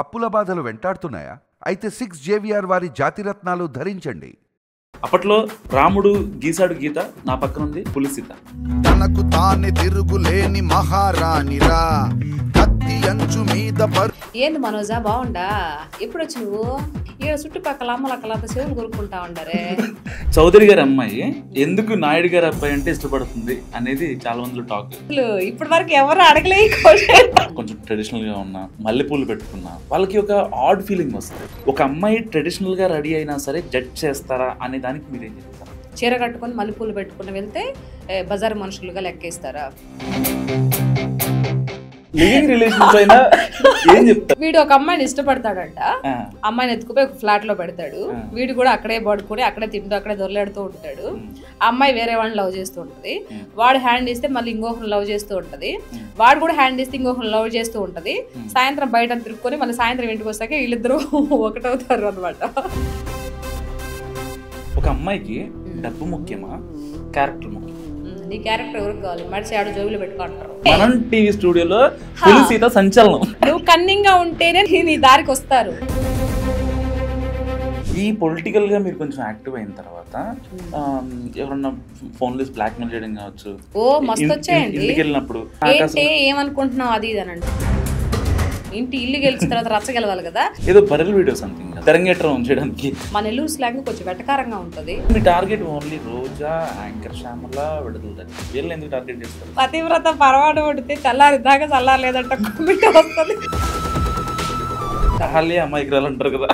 అప్పుల బాధలు వెంటాడుతున్నాయా? అయితే 6 JVR వారి జాతిరత్నాలు ధరించండి. అప్పట్లో రాముడు గీసాడు గీత, నా పక్కన ఉంది పులిసీత. తనకు తానే తిరుగులేని మహారాణిరా, కత్తి అంచు మీద ఏంది మనోజా బాగుండా? ఎప్పుడు వచ్చి నువ్వు ఈడ చుట్టుపక్కల అమ్మలక్కలంతా చెవులు కొరుక్కుంటా ఉండారే. చౌదరి గారి అమ్మాయి ఎందుకు నాయుడు గారి అబ్బాయి అంటే ఇష్టపడుతుంది అనేది చాలా మందిలో టాక్. ఇప్పటి వరకు ఎవరు అడగలే. కొంచెం ట్రెడిషనల్ గా ఉన్నా, మల్లెపూలు పెట్టుకున్నా వాళ్ళకి ఒక ఆడ్ ఫీలింగ్ వస్తుంది. ఒక అమ్మాయి ట్రెడిషనల్ గా రెడీ అయినా సరే జడ్జ్ చేస్తారా అనే దానికి మీరేం చెప్తారు? చీర కట్టుకొని మల్లెపూలు పెట్టుకుని వెళ్తే బజార్ మనుషులుగా లెక్కేస్తారా? లివింగ్ రిలేషన్స్ అయినా ఏం చెప్తారు? వీడు ఒక అమ్మాయిని ఇష్టపడతాడంట, అమ్మాయిని ఎత్తుకుపోయి ఒక ఫ్లాట్ లో పెడతాడు. వీడు కూడా అక్కడే పడుకుని అక్కడే తింటూ అక్కడే దొరలాడుతూ ఉంటాడు. ఆ అమ్మాయి వేరే వాళ్ళని లవ్ చేస్తూ ఉంటది. వాడు హ్యాండ్ ఇస్తే మళ్ళీ ఇంకొకరిని లవ్ చేస్తూ ఉంటది. వాడు కూడా హ్యాండ్ ఇస్తే ఇంకొకరిని లవ్ చేస్తూ ఉంటది. సాయంత్రం బయట తిరుక్కొని మళ్ళీ సాయంత్రం ఇంటికి వస్తాక వీళ్ళిద్దరూ ఒకటవుతారు అనమాట. ఒక అమ్మాయికి డబ్బు ముఖ్యమా, క్యారెక్టర్ ముఖ్యమా? నీ క్యారెక్టర్ ఎవరికి కావాలి? మడిచి ఆడు జోబులు పెట్టుకుంటారు. మనం టీవీ స్టూడియోలో పులిసీత సంచలనం. నువ్వు కన్నింగ్ గా ఉంటేనే నీ దారికి వస్తారు. ఈ పొలిటికల్ గా మీరు కొంచెం యాక్టివ్ అయిన తర్వాత ఎవరన్నా ఫోన్ లిస్ట్ బ్లాక్ మెయిల్ చేయడం కావచ్చు, ఓ మస్తు వచ్చాయండి. ఇంటికి వెళ్ళినప్పుడు ఏంటి ఏమనుకుంటున్నావు అది ఇది అని అంటే, ఇంటి ఇల్లు గెలిచిన తర్వాత రచ్చ గెలవాలి కదా. ఏదో బర్రెల్ వీడియో సంథింగ్ తెరంగేట్రం చేయడానికి. మన నెల్లూరు స్లాంగ్ కొంచెం వెటకారంగా ఉంటది. మీ టార్గెట్ ఓన్లీ రోజా, యాంకర్ శ్యామల, విడుదల, వీళ్ళు ఎందుకు టార్గెట్ చేస్తారు? పతివ్రత పరవాడు పడితే తెల్లారి దాకా చల్లారలేదంట వస్తుంది. అహల్య అమాయకురాలు అంటారు కదా,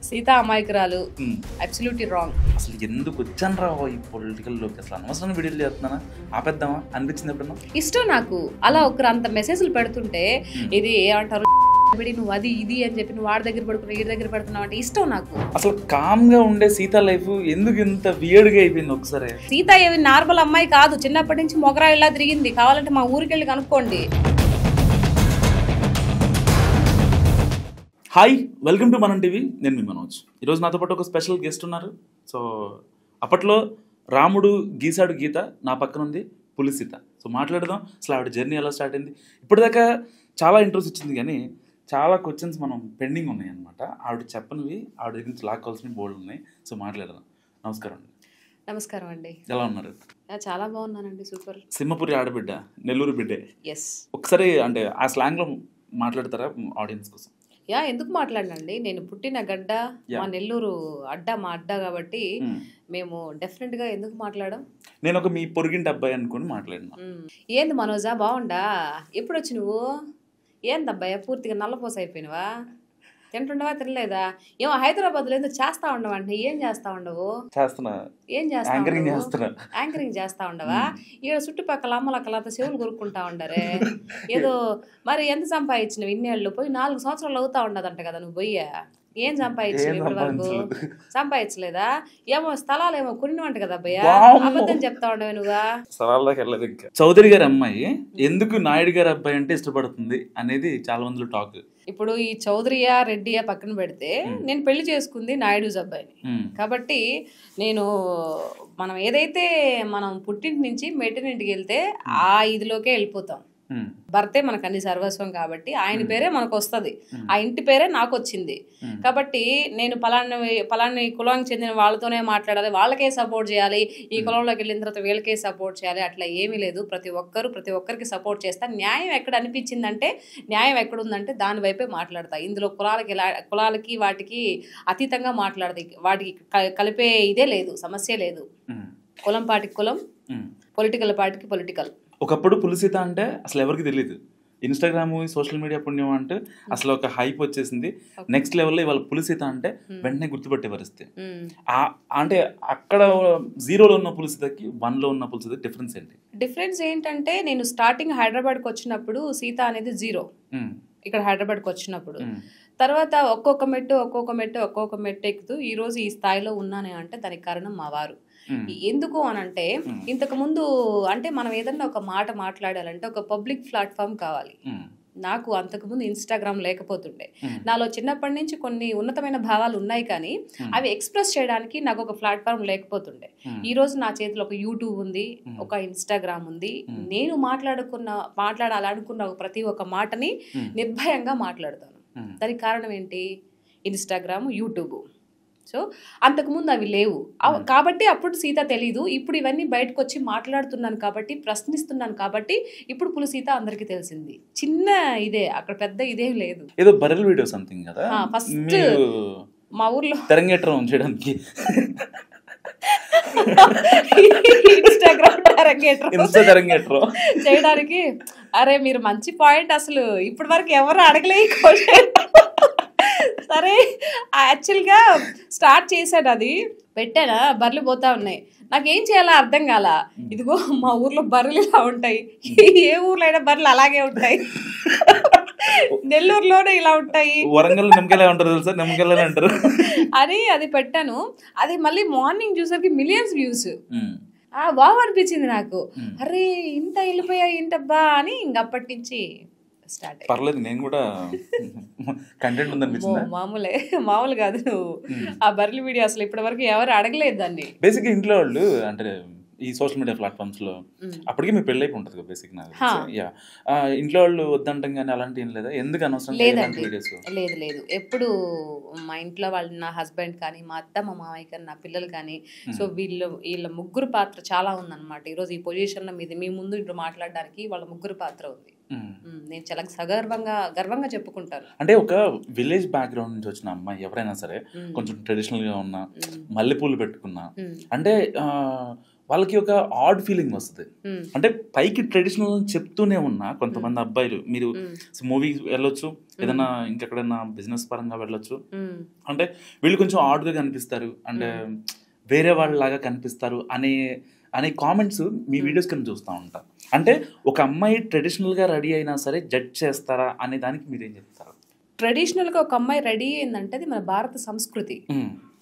సీత అమాయకురాలు. Absolutely wrong. అసలు ఎందుకు వచ్చాను రా ఈ పొలిటికల్ లోకి? అసలు అనవసరం వీడియోలు చేస్తున్నానా, ఆపేద్దామా అనిపించింది ఎప్పుడన్నా? ఇష్టం నాకు. అలా ఒకరు అంత మెసేజ్లు పెడుతుంటే ఇది ఏమంటారు, నువ్వు అది ఇది అని చెప్పి నువ్వు వాడి దగ్గర పడుకున్నా ఈ దగ్గర పెడుతున్నావు అంటే ఇష్టం నాకు. అసలు కామ్ గా ఉండే సీత లైఫ్ ఎందుకు ఇంత వియర్డ్ గా అయిపోయింది? ఒకసారి సీత ఏమి నార్మల్ అమ్మాయి కాదు, చిన్నప్పటి నుంచి మొగరాయిలా తిరిగింది. కావాలంటే మా ఊరికి వెళ్ళి కనుక్కోండి. హాయ్, వెల్కమ్ టు మనం టీవీ. నేను మీ మనోజ్. ఈరోజు నాతో పాటు ఒక స్పెషల్ గెస్ట్ ఉన్నారు. సో అప్పట్లో రాముడు గీసాడు గీత, నా పక్కన ఉంది పులిసీత. సో మాట్లాడదాం అసలు ఆవిడ జర్నీ ఎలా స్టార్ట్ అయింది. ఇప్పటిదాకా చాలా ఇంట్రెస్ట్ ఇచ్చింది కానీ చాలా క్వశ్చన్స్ మనం పెండింగ్ ఉన్నాయి అనమాట. ఆవిడ చెప్పనివి ఆవిడ దగ్గర నుంచి లాక్కోవాల్సినవి బోల్డ్ ఉన్నాయి. సో మాట్లాడదాం. నమస్కారం అండి. నమస్కారం అండి. ఎలా ఉన్నారు? చాలా బాగున్నానండి. సూపర్. సింహపురి ఆడబిడ్డ, నెల్లూరు బిడ్డే. ఎస్. ఒకసారి అంటే ఆ స్లాంగ్లో మాట్లాడతారా ఆడియన్స్ కోసం? ఎందుకు మాట్లాడనండి, నేను పుట్టిన గడ్డ మా నెల్లూరు అడ్డ, మా అడ్డ కాబట్టి మేము డెఫినెట్ గా ఎందుకు మాట్లాడడం. నేను ఒక మీ పొరిగింటి అబ్బాయి అనుకుని మాట్లాడినా. ఏంది మనోజా బాగుండా? ఎప్పుడు వచ్చి నువ్వు? ఏందబ్బాయి పూర్తిగా నల్లపోస అయిపోయినవా? తింటుండవా తినలేదా? ఏమో హైదరాబాద్ లో ఏదో చేస్తా ఉండవంటే ఏం చేస్తా ఉండవు? ఏం యాంకరింగ్ చేస్తా ఉండవా? ఈడ చుట్టుపక్కల అమ్మలక్కలంతా చెవులు కొరుక్కుంటా ఉండారే. ఏదో మరి ఎంత సంపాదించినవి ఇన్నేళ్ళు? పోయి 4 సంవత్సరాలు అవుతా ఉండదంట కదా నువ్వు పోయా. ఏం సంపాదించినవి ఇప్పటి వరకు? సంపాదించలేదా? ఏమో స్థలాలు ఏమో కొనివంట కదా అబ్బాయ్యా, అబద్ధం చెప్తా ఉండవు నువ్వా? చౌదరి గారి అమ్మాయి ఎందుకు నాయుడు గారి అబ్బాయి అంటే ఇష్టపడుతుంది అనేది చాలా మందిలో టాక్. ఇప్పుడు ఈ చౌదరియా రెడ్డియా పక్కన పెడితే నేను పెళ్లి చేసుకుంది నాయుడు అబ్బాయిని కాబట్టి మనం ఏదైతే మనం పుట్టింటి నుంచి మెట్టినింటికి వెళ్తే ఆ ఇదిలోకే వెళ్ళిపోతాం. భర్తే మనకు అన్ని సర్వస్వం కాబట్టి ఆయన పేరే మనకు వస్తుంది, ఆ ఇంటి పేరే నాకు వచ్చింది. కాబట్టి నేను పలాని కులానికి చెందిన వాళ్ళతోనే మాట్లాడాలి, వాళ్ళకే సపోర్ట్ చేయాలి, ఈ కులంలోకి వెళ్ళిన తర్వాత వీళ్ళకే సపోర్ట్ చేయాలి, అట్లా ఏమీ లేదు. ప్రతి ఒక్కరికి సపోర్ట్ చేస్తా. న్యాయం ఎక్కడ అనిపించిందంటే, న్యాయం ఎక్కడుందంటే దాని వైపే మాట్లాడతా. ఇందులో కులాలకి వాటికి అతీతంగా మాట్లాడతాయి. వాటికి కలిపే ఇదే లేదు, సమస్య లేదు. కులం పాటికి కులం, పొలిటికల్ పార్టీకి పొలిటికల్. ఒకప్పుడు పులిసీత అంటే అసలు ఎవరికి తెలియదు. ఇన్స్టాగ్రామ్, సోషల్ మీడియా పుణ్యం అంటే అసలు ఒక హైప్ వచ్చేసింది. నెక్స్ట్ లెవెల్లో ఇవాళ పులిసీత అంటే వెంటనే గుర్తుపట్టే పరిస్థితి. అంటే అక్కడ 0లో ఉన్న పులిసీతకి 1లో ఉన్న పులిసీత డిఫరెన్స్ ఏంటి? డిఫరెన్స్ ఏంటంటే, నేను స్టార్టింగ్ హైదరాబాద్కి వచ్చినప్పుడు సీత అనేది 0 ఇక్కడ హైదరాబాద్కి వచ్చినప్పుడు. తర్వాత ఒక్కొక్క మెట్టు ఎక్కుతూ ఈ రోజు ఈ స్థాయిలో ఉన్నానే అంటే దానికి కారణం మా వారు. ఎందుకు అనంటే, ఇంతకు ముందు అంటే మనం ఏదన్నా ఒక మాట మాట్లాడాలంటే ఒక పబ్లిక్ ప్లాట్ఫామ్ కావాలి. నాకు అంతకుముందు ఇన్స్టాగ్రామ్ లేకపోతుండే. నాలో చిన్నప్పటి నుంచి కొన్ని ఉన్నతమైన భావాలు ఉన్నాయి, కానీ అవి ఎక్స్ప్రెస్ చేయడానికి నాకు ఒక ప్లాట్ఫామ్ లేకపోతుండే. ఈ రోజు నా చేతిలో ఒక యూట్యూబ్ ఉంది, ఒక ఇన్స్టాగ్రామ్ ఉంది. నేను మాట్లాడాలనుకున్న ప్రతి ఒక్క మాటని నిర్భయంగా మాట్లాడతాను. దానికి కారణం ఏంటి? Instagram, YouTube. సో అంతకుముందు అవి లేవు కాబట్టి అప్పుడు సీత తెలీదు. ఇప్పుడు ఇవన్నీ బయటకు వచ్చి మాట్లాడుతున్నాను కాబట్టి, ప్రశ్నిస్తున్నాను కాబట్టి ఇప్పుడు పులిసీత అందరికి తెలిసింది. చిన్న ఇదే, అక్కడ పెద్ద ఇదేం లేదు. ఏదో బర్రెల వీడియో సంథింగ్ కదా ఫస్ట్ మా ఊర్లో తెరంగేట్రం చేయడానికి ఇన్స్టాగ్రామ్ చేయడానికి. అరే మీరు మంచి పాయింట్, అసలు ఇప్పటి వరకు ఎవరు అడగలే క్వశ్చన్. సరే, యాక్చువల్గా స్టార్ట్ చేశాను, అది పెట్టానా, బర్రెలు పోతా ఉన్నాయి. నాకేం చేయాలో అర్థం కాల. ఇదిగో మా ఊర్లో బర్రెలు ఇలా ఉంటాయి, ఏ ఊర్లో అయినా బర్రెలు అలాగే ఉంటాయి, నెల్లూరులోనే ఇలా ఉంటాయి, వరంగల్ నిమ్మకాయలే ఉంటారు తెలుసా, నిమ్మకాయలే అంటారు అని అది పెట్టాను. అది మళ్ళీ మార్నింగ్ చూసరికి మిలియన్స్ వ్యూస్. బాగా అనిపించింది నాకు. అరే ఇంత వెళ్ళిపోయా ఇంటబ్బా అని ఇంకప్పటి నుంచి స్టార్ట్. పర్లేదు, నేను కూడా కంటెంట్ ఉందనిపించింది. మామూలు కాదు. నువ్వు ఆ బర్రెల వీడియో అసలు ఇప్పటి వరకు ఎవరు అడగలేదు దాన్ని. బేసిక్గా ఇంట్లో వాళ్ళు అంటే ఈ సోషల్ మీడియా ప్లాట్ఫామ్స్ లో అప్పటికి మీ పెళ్ళైపు ఉంటుంది కదా బేసిక్. ఇంట్లో వాళ్ళు వద్దంటాం కానీ అలాంటి ఏం లేదా? ఎందుకు అనవసరం? లేదు. ఎప్పుడు మా ఇంట్లో వాళ్ళు, నా హస్బెండ్ కానీ, మా అత్త, మా మామయ్య కానీ, నా పిల్లలు కానీ, సో వీళ్ళ ముగ్గురు పాత్ర చాలా ఉందన్నమాట. ఈరోజు ఈ పొజిషన్ లో మీ ముందు ఇప్పుడు మాట్లాడడానికి వాళ్ళ ముగ్గురు పాత్ర ఉంది. నేను చాలా గర్వంగా చెప్పుకుంటాను. అంటే ఒక విలేజ్ బ్యాక్గ్రౌండ్ నుంచి వచ్చిన అమ్మాయి ఎవరైనా సరే, కొంచెం ట్రెడిషనల్ గా ఉన్నా, మల్లెపూలు పెట్టుకున్నా అంటే వాళ్ళకి ఒక ఆడ్ ఫీలింగ్ వస్తుంది. అంటే పైకి ట్రెడిషనల్ చెప్తూనే ఉన్నా కొంతమంది అబ్బాయిలు, మీరు మూవీకి వెళ్ళొచ్చు, ఏదైనా ఇంకెక్కడైనా బిజినెస్ పరంగా వెళ్ళొచ్చు, అంటే వీళ్ళు కొంచెం ఆడ్గా కనిపిస్తారు, అంటే వేరే వాళ్ళలాగా కనిపిస్తారు అనే కామెంట్స్ మీ వీడియోస్ కింద చూస్తూ ఉంటారు. అంటే ఒక అమ్మాయి ట్రెడిషనల్గా రెడీ అయినా సరే జడ్జ్ చేస్తారా అనే దానికి మీరేం చెప్తారు? ట్రెడిషనల్గా ఒక అమ్మాయి రెడీ అయిందంటే అది మన భారత సంస్కృతి,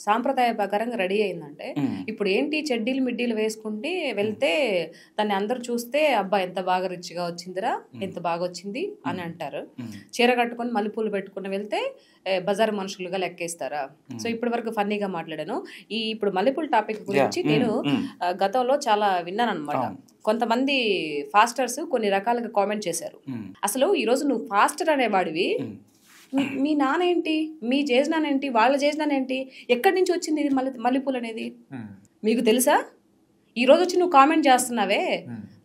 సాంప్రదాయ ప్రకారంగా రెడీ అయిందంటే, ఇప్పుడు ఏంటి చెడ్డీలు మిడ్డీలు వేసుకుంటే వెళ్తే దాన్ని అందరు చూస్తే అబ్బా ఎంత బాగా రిచ్గా వచ్చిందిరా, ఎంత బాగా వచ్చింది అని అంటారు. చీర కట్టుకొని మల్లెపూలు పెట్టుకుని వెళ్తే బజార్ మనుషులుగా లెక్కేస్తారా? సో ఇప్పటి వరకు ఫన్నీగా మాట్లాడాను. ఇప్పుడు మల్లెపూల టాపిక్ గురించి నేను గతంలో చాలా విన్నాను అనమాట. కొంతమంది ఫాస్టర్స్ కొన్ని రకాలుగా కామెంట్ చేశారు. అసలు ఈరోజు నువ్వు ఫాస్టర్ అనేవాడివి, మీ నాన్న ఏంటి, మీ చేసినాన ఏంటి, వాళ్ళ చేసినాన ఏంటి, ఎక్కడి నుంచి వచ్చింది ఇది మల్లెపూలు అనేది మీకు తెలుసా? ఈ రోజు వచ్చి నువ్వు కామెంట్ చేస్తున్నావే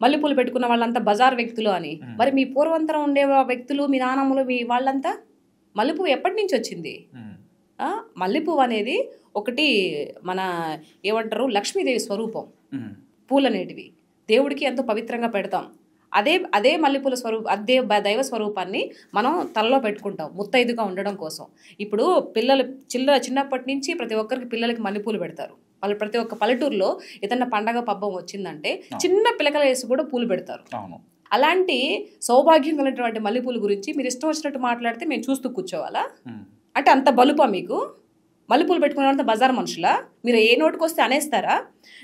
మల్లెపూలు పెట్టుకున్న వాళ్ళంతా బజార్ వ్యక్తులు అని. మరి మీ పూర్వంతరం ఉండే వ్యక్తులు, మీ నాన్నమ్మలు, మీ వాళ్ళంతా మల్లెపువ్వు ఎప్పటి నుంచి వచ్చింది? మల్లెపువ్వు అనేది ఒకటి మన ఏమంటారు, లక్ష్మీదేవి స్వరూపం. పూలు అనేటివి దేవుడికి ఎంతో పవిత్రంగా పెడతాం. అదే మల్లెపూల అదే దైవ స్వరూపాన్ని మనం తలలో పెట్టుకుంటాం ముత్తైదుగా ఉండడం కోసం. ఇప్పుడు పిల్లలు చిన్నప్పటి నుంచి ప్రతి ఒక్కరికి పిల్లలకి మల్లెపూలు పెడతారు. వాళ్ళు ప్రతి ఒక్క పల్లెటూరులో ఏదన్నా పండగ పబ్బం వచ్చిందంటే చిన్న పిల్లకల వేసి కూడా పూలు పెడతారు. అలాంటి సౌభాగ్యం కలిగినటువంటి మల్లెపూల గురించి మీరు ఇష్టం వచ్చినట్టు మాట్లాడితే మేము చూస్తూ కూర్చోవాలా? అంటే అంత బలుపా మీకు? మల్లెపూలు పెట్టుకున్నంత బజార్ మనుషులా? మీరు ఏ నోటికి వస్తే అనేస్తారా?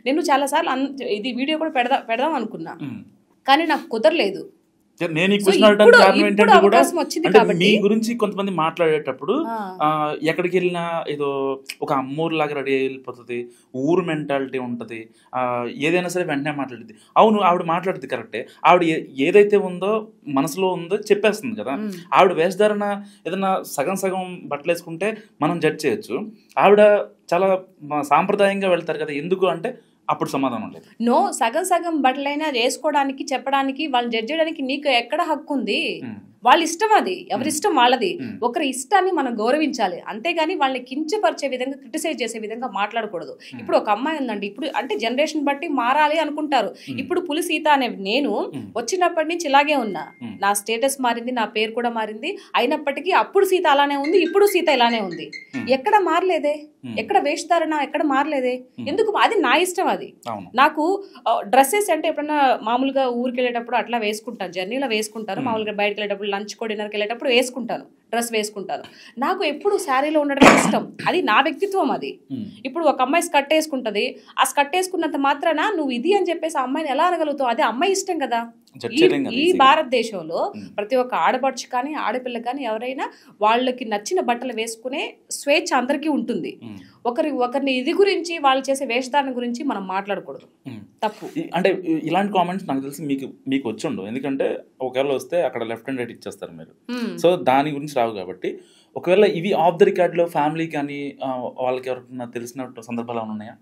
నేను చాలాసార్లు ఇది వీడియో కూడా పెడదాం అనుకున్నా, కానీ నాకు కుదరలేదు. నేను మీ గురించి కొంతమంది మాట్లాడేటప్పుడు ఎక్కడికి వెళ్ళినా ఏదో ఒక అమ్మూరు లాగా రెడీ అయిపోతుంది, ఊరు మెంటాలిటీ ఉంటుంది, ఏదైనా సరే వెంటనే మాట్లాడుతుంది. అవును, ఆవిడ మాట్లాడుతుంది కరెక్టే. ఆవిడ ఏదైతే ఉందో మనసులో ఉందో చెప్పేస్తుంది కదా. ఆవిడ వేషధారణ ఏదైనా సగం బట్టలు వేసుకుంటే మనం జడ్జ్ చేయొచ్చు. ఆవిడ చాలా సాంప్రదాయంగా వెళ్తారు కదా, ఎందుకు అంటే అప్పుడు సమాధానం లేదు. నో, సగం బట్టలైనా వేసుకోవడానికి, చెప్పడానికి, వాళ్ళని జడ్జ్ చేయడానికి నీకు ఎక్కడ హక్కు ఉంది? వాళ్ళ ఇష్టం, అది ఎవరి ఇష్టం వాళ్ళది. ఒకరి ఇష్టాన్ని మనం గౌరవించాలి, అంతేగాని వాళ్ళని కించపరిచే విధంగా, క్రిటిసైజ్ చేసే విధంగా మాట్లాడకూడదు. ఇప్పుడు ఒక అమ్మాయి ఉందండి, ఇప్పుడు అంటే జనరేషన్ బట్టి మారాలి అనుకుంటారు. ఇప్పుడు పులిసీత అనే నేను వచ్చినప్పటి నుంచి ఇలాగే ఉన్నా, నా స్టేటస్ మారింది, నా పేరు కూడా మారింది. అయినప్పటికీ అప్పుడు సీత అలానే ఉంది, ఇప్పుడు సీత ఇలానే ఉంది. ఎక్కడ మారలేదే, ఎక్కడ వేషధారణ ఎక్కడ మారలేదే. ఎందుకు? అది నా ఇష్టం. అది నాకు డ్రెస్సెస్ అంటే ఎప్పుడన్నా మామూలుగా ఊరికి వెళ్ళేటప్పుడు అట్లా వేసుకుంటాను, జర్నీలో వేసుకుంటాను, మామూలుగా బయటకు వెళ్ళేటప్పుడు లంచ్ డిన్నర్కి వెళ్ళేటప్పుడు వేసుకుంటాను. డ్రెస్ వేసుకుంటాను. నాకు ఎప్పుడు శారీలో ఉండడం ఇష్టం, అది నా వ్యక్తిత్వం. అది ఇప్పుడు ఒక అమ్మాయి స్కర్ట్ వేసుకుంటది, ఆ స్కర్ట్ వేసుకున్నంత మాత్రాన నువ్వు ఇది అని చెప్పేసి ఆ అమ్మాయిని ఎలా అనగలుగుతావు? అది అమ్మాయి ఇష్టం కదా. ఈ భారతదేశంలో ప్రతి ఒక్క ఆడపడుచు కానీ ఆడపిల్ల కానీ ఎవరైనా వాళ్ళకి నచ్చిన బట్టలు వేసుకునే స్వేచ్ఛ అందరికీ ఉంటుంది. ఒకరిని ఇది గురించి వాళ్ళు చేసే వేషధారణ గురించి మనం మాట్లాడకూడదు, తప్పు. అంటే ఇలాంటి కామెంట్స్ నాకు తెలిసి మీకు వచ్చుండవు, ఎందుకంటే ఒకవేళ వస్తే అక్కడ లెఫ్ట్ అండ్ రైట్ ఇచ్చేస్తారు మీరు, సో దాని గురించి రావు. కాబట్టి ఒకవేళ ఇవి ఆఫ్ ద రికార్డ్ లో ఫ్యామిలీ కానీ వాళ్ళకి ఎవరికైనా తెలిసిన సందర్భాలు ఏమైనా ఉన్నాయా?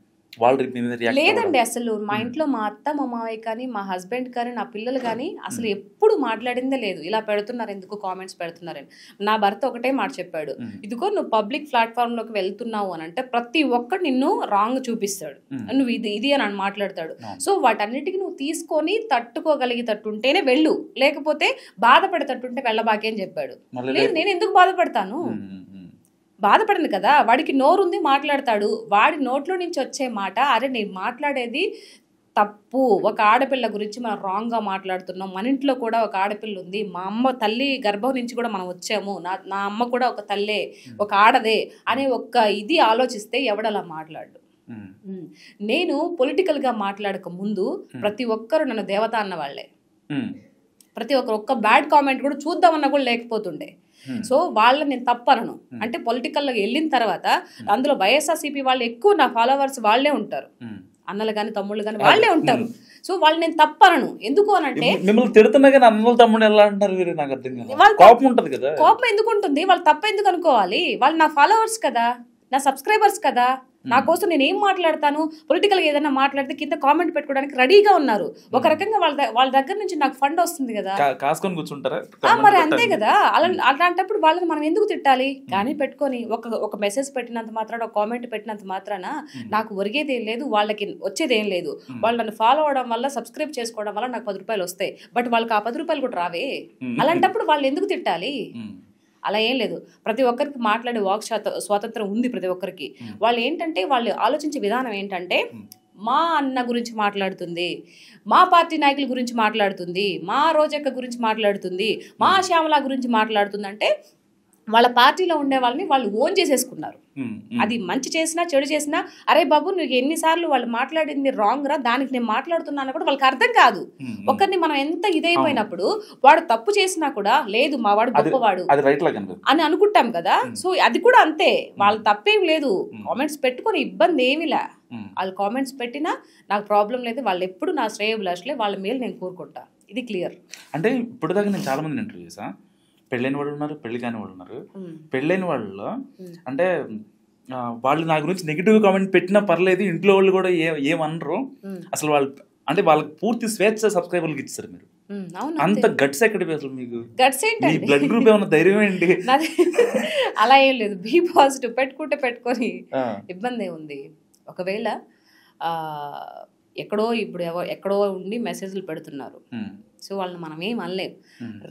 లేదండి, అసలు మా ఇంట్లో మా అత్త మా మావయ్య కానీ మా హస్బెండ్ కానీ నా పిల్లలు కానీ అసలు ఎప్పుడు మాట్లాడిందే లేదు. ఇలా పెడుతున్నారు ఎందుకు కామెంట్స్ పెడుతున్నారని. నా భర్త ఒకటే మాట చెప్పాడు, ఇదిగో నువ్వు పబ్లిక్ ప్లాట్ఫామ్ లోకి వెళ్తున్నావు అని అంటే ప్రతి ఒక్కటి నిన్ను రాంగ్ చూపిస్తాడు, నువ్వు ఇది అని మాట్లాడతాడు. సో వాటన్నిటికీ నువ్వు తీసుకొని తట్టుకోగలిగేటట్టుంటేనే వెళ్ళు, లేకపోతే బాధపడేటట్టుంటే వెళ్ళబాకే అని చెప్పాడు. లేదు, నేను ఎందుకు బాధపడతాను? బాధపడను కదా, వాడికి నోరుంది మాట్లాడతాడు. వాడి నోట్లో నుంచి వచ్చే మాట, అరే నేను మాట్లాడేది తప్పు, ఒక ఆడపిల్ల గురించి మనం రాంగ్గా మాట్లాడుతున్నాం, మన ఇంట్లో కూడా ఒక ఆడపిల్ల ఉంది, మా అమ్మ తల్లి గర్భం నుంచి కూడా మనం వచ్చాము, నా అమ్మ కూడా ఒక తల్లే, ఒక ఆడదే అనే ఒక్క ఇది ఆలోచిస్తే ఎవడలా మాట్లాడు. నేను పొలిటికల్గా మాట్లాడక ముందు ప్రతి ఒక్కరు నన్ను దేవత అన్న వాళ్ళే. ప్రతి ఒక్క బ్యాడ్ కామెంట్ కూడా చూద్దామన్నా కూడా లేకపోతుండే. సో వాళ్ళని నేను తప్పనను. అంటే పొలిటికల్లో వెళ్ళిన తర్వాత అందులో వైఎస్ఆర్సీపీ వాళ్ళు ఎక్కువ నా ఫాలోవర్స్ వాళ్ళే ఉంటారు, అన్నలు కానీ తమ్ముళ్ళు కానీ వాళ్ళే ఉంటారు. సో వాళ్ళు నేను తప్పనను. ఎందుకు అని అంటే మిమ్మల్ని తిడుతున్నా కానీ అన్నలు తమ్ముడు ఎలా అంటారు, నాకు అర్థం కాదు. కోపం ఉంటుంది కదా. కోపం ఎందుకు ఉంటుంది? వాళ్ళు తప్ప ఎందుకు అనుకోవాలి? వాళ్ళు నా ఫాలోవర్స్ కదా, నా సబ్స్క్రైబర్స్ కదా. నా కోసం నేను ఏం మాట్లాడతాను, పొలిటికల్గా ఏదైనా మాట్లాడితే కింద కామెంట్ పెట్టుకోవడానికి రెడీగా ఉన్నారు. ఒక రకంగా వాళ్ళ దగ్గర నుంచి నాకు ఫండ్ వస్తుంది కదా, కాసుకొని కూర్చుంటారా? మరి అంతే కదా. అలాంటప్పుడు వాళ్ళని మనం ఎందుకు తిట్టాలి? కానీ పెట్టుకొని ఒక మెసేజ్ పెట్టినంత మాత్రాన, ఒక కామెంట్ పెట్టినంత మాత్రాన నాకు ఒరిగేది ఏం లేదు, వాళ్ళకి వచ్చేది ఏం లేదు. వాళ్ళు నన్ను ఫాలో అవడం వల్ల, సబ్స్క్రైబ్ చేసుకోవడం వల్ల నాకు 10 రూపాయలు వస్తాయి, బట్ వాళ్ళకి ఆ 10 రూపాయలు కూడా రావే. అలాంటప్పుడు వాళ్ళు ఎందుకు తిట్టాలి? అలా ఏం లేదు. ప్రతి ఒక్కరికి మాట్లాడే వాక్ స్వాతంత్రం ఉంది ప్రతి ఒక్కరికి. వాళ్ళు ఏంటంటే వాళ్ళు ఆలోచించే విధానం ఏంటంటే, మా అన్న గురించి మాట్లాడుతుంది, మా పార్టీ నాయకుల గురించి మాట్లాడుతుంది, మా రోజక్క గురించి మాట్లాడుతుంది, మా శ్యామల గురించి మాట్లాడుతుంది అంటే వాళ్ళ పార్టీలో ఉండే వాళ్ళని వాళ్ళు ఓన్ చేసేసుకున్నారు. అది మంచి చేసినా చెడు చేసినా, అరే బాబు నువ్వు ఎన్నిసార్లు వాళ్ళు మాట్లాడింది రాంగ్ రా, దానికి నేను మాట్లాడుతున్నాను కూడా వాళ్ళకి అర్థం కాదు. ఒకరిని మనం ఎంత ఇదైపోయినప్పుడు వాడు తప్పు చేసినా కూడా లేదు మా వాడు గొప్పవాడు అని అనుకుంటాం కదా. సో అది కూడా అంతే, వాళ్ళ తప్పేం లేదు. కామెంట్స్ పెట్టుకొని ఇబ్బంది ఏమిలా, వాళ్ళు కామెంట్స్ పెట్టినా నాకు ప్రాబ్లం లేదు. వాళ్ళు ఎప్పుడు నా శ్రేయోభిలాషులే, వాళ్ళ మేలు నేను కోరుకుంటా. ఇది క్లియర్. అంటే ఇప్పుడు దాకా నేను చాలా మందిని ఇంటర్వ్యూ చేసా, పెళ్ళైన వాళ్ళు ఉన్నారు, పెళ్లి కాని వాళ్ళు ఉన్నారు. పెళ్ళైన వాళ్ళలో అంటే వాళ్ళు నా గురించి నెగిటివ్ కామెంట్ పెట్టినా పర్లేదు, ఇంట్లో వాళ్ళు కూడా ఏమనరు అసలు. వాళ్ళు అంటే వాళ్ళకి పూర్తి స్వేచ్ఛ సబ్స్క్రైబర్లకు ఇచ్చారు మీరు. అంత గట్స్ ఎక్కడ అసలు మీకు? గట్స్ ఏంటి? బ్లడ్ గ్రూప్ ఏమన్నా, ధైర్యం ఏంటి? అలా ఏం లేదు, బీ పాజిటివ్. పెట్టుకుంటే పెట్టుకొని ఇబ్బంది ఉంది. ఒకవేళ ఎక్కడో ఇప్పుడు ఎక్కడో ఉండి మెసేజ్లు పెడుతున్నారు, సో వాళ్ళని మనం ఏం అనలేం.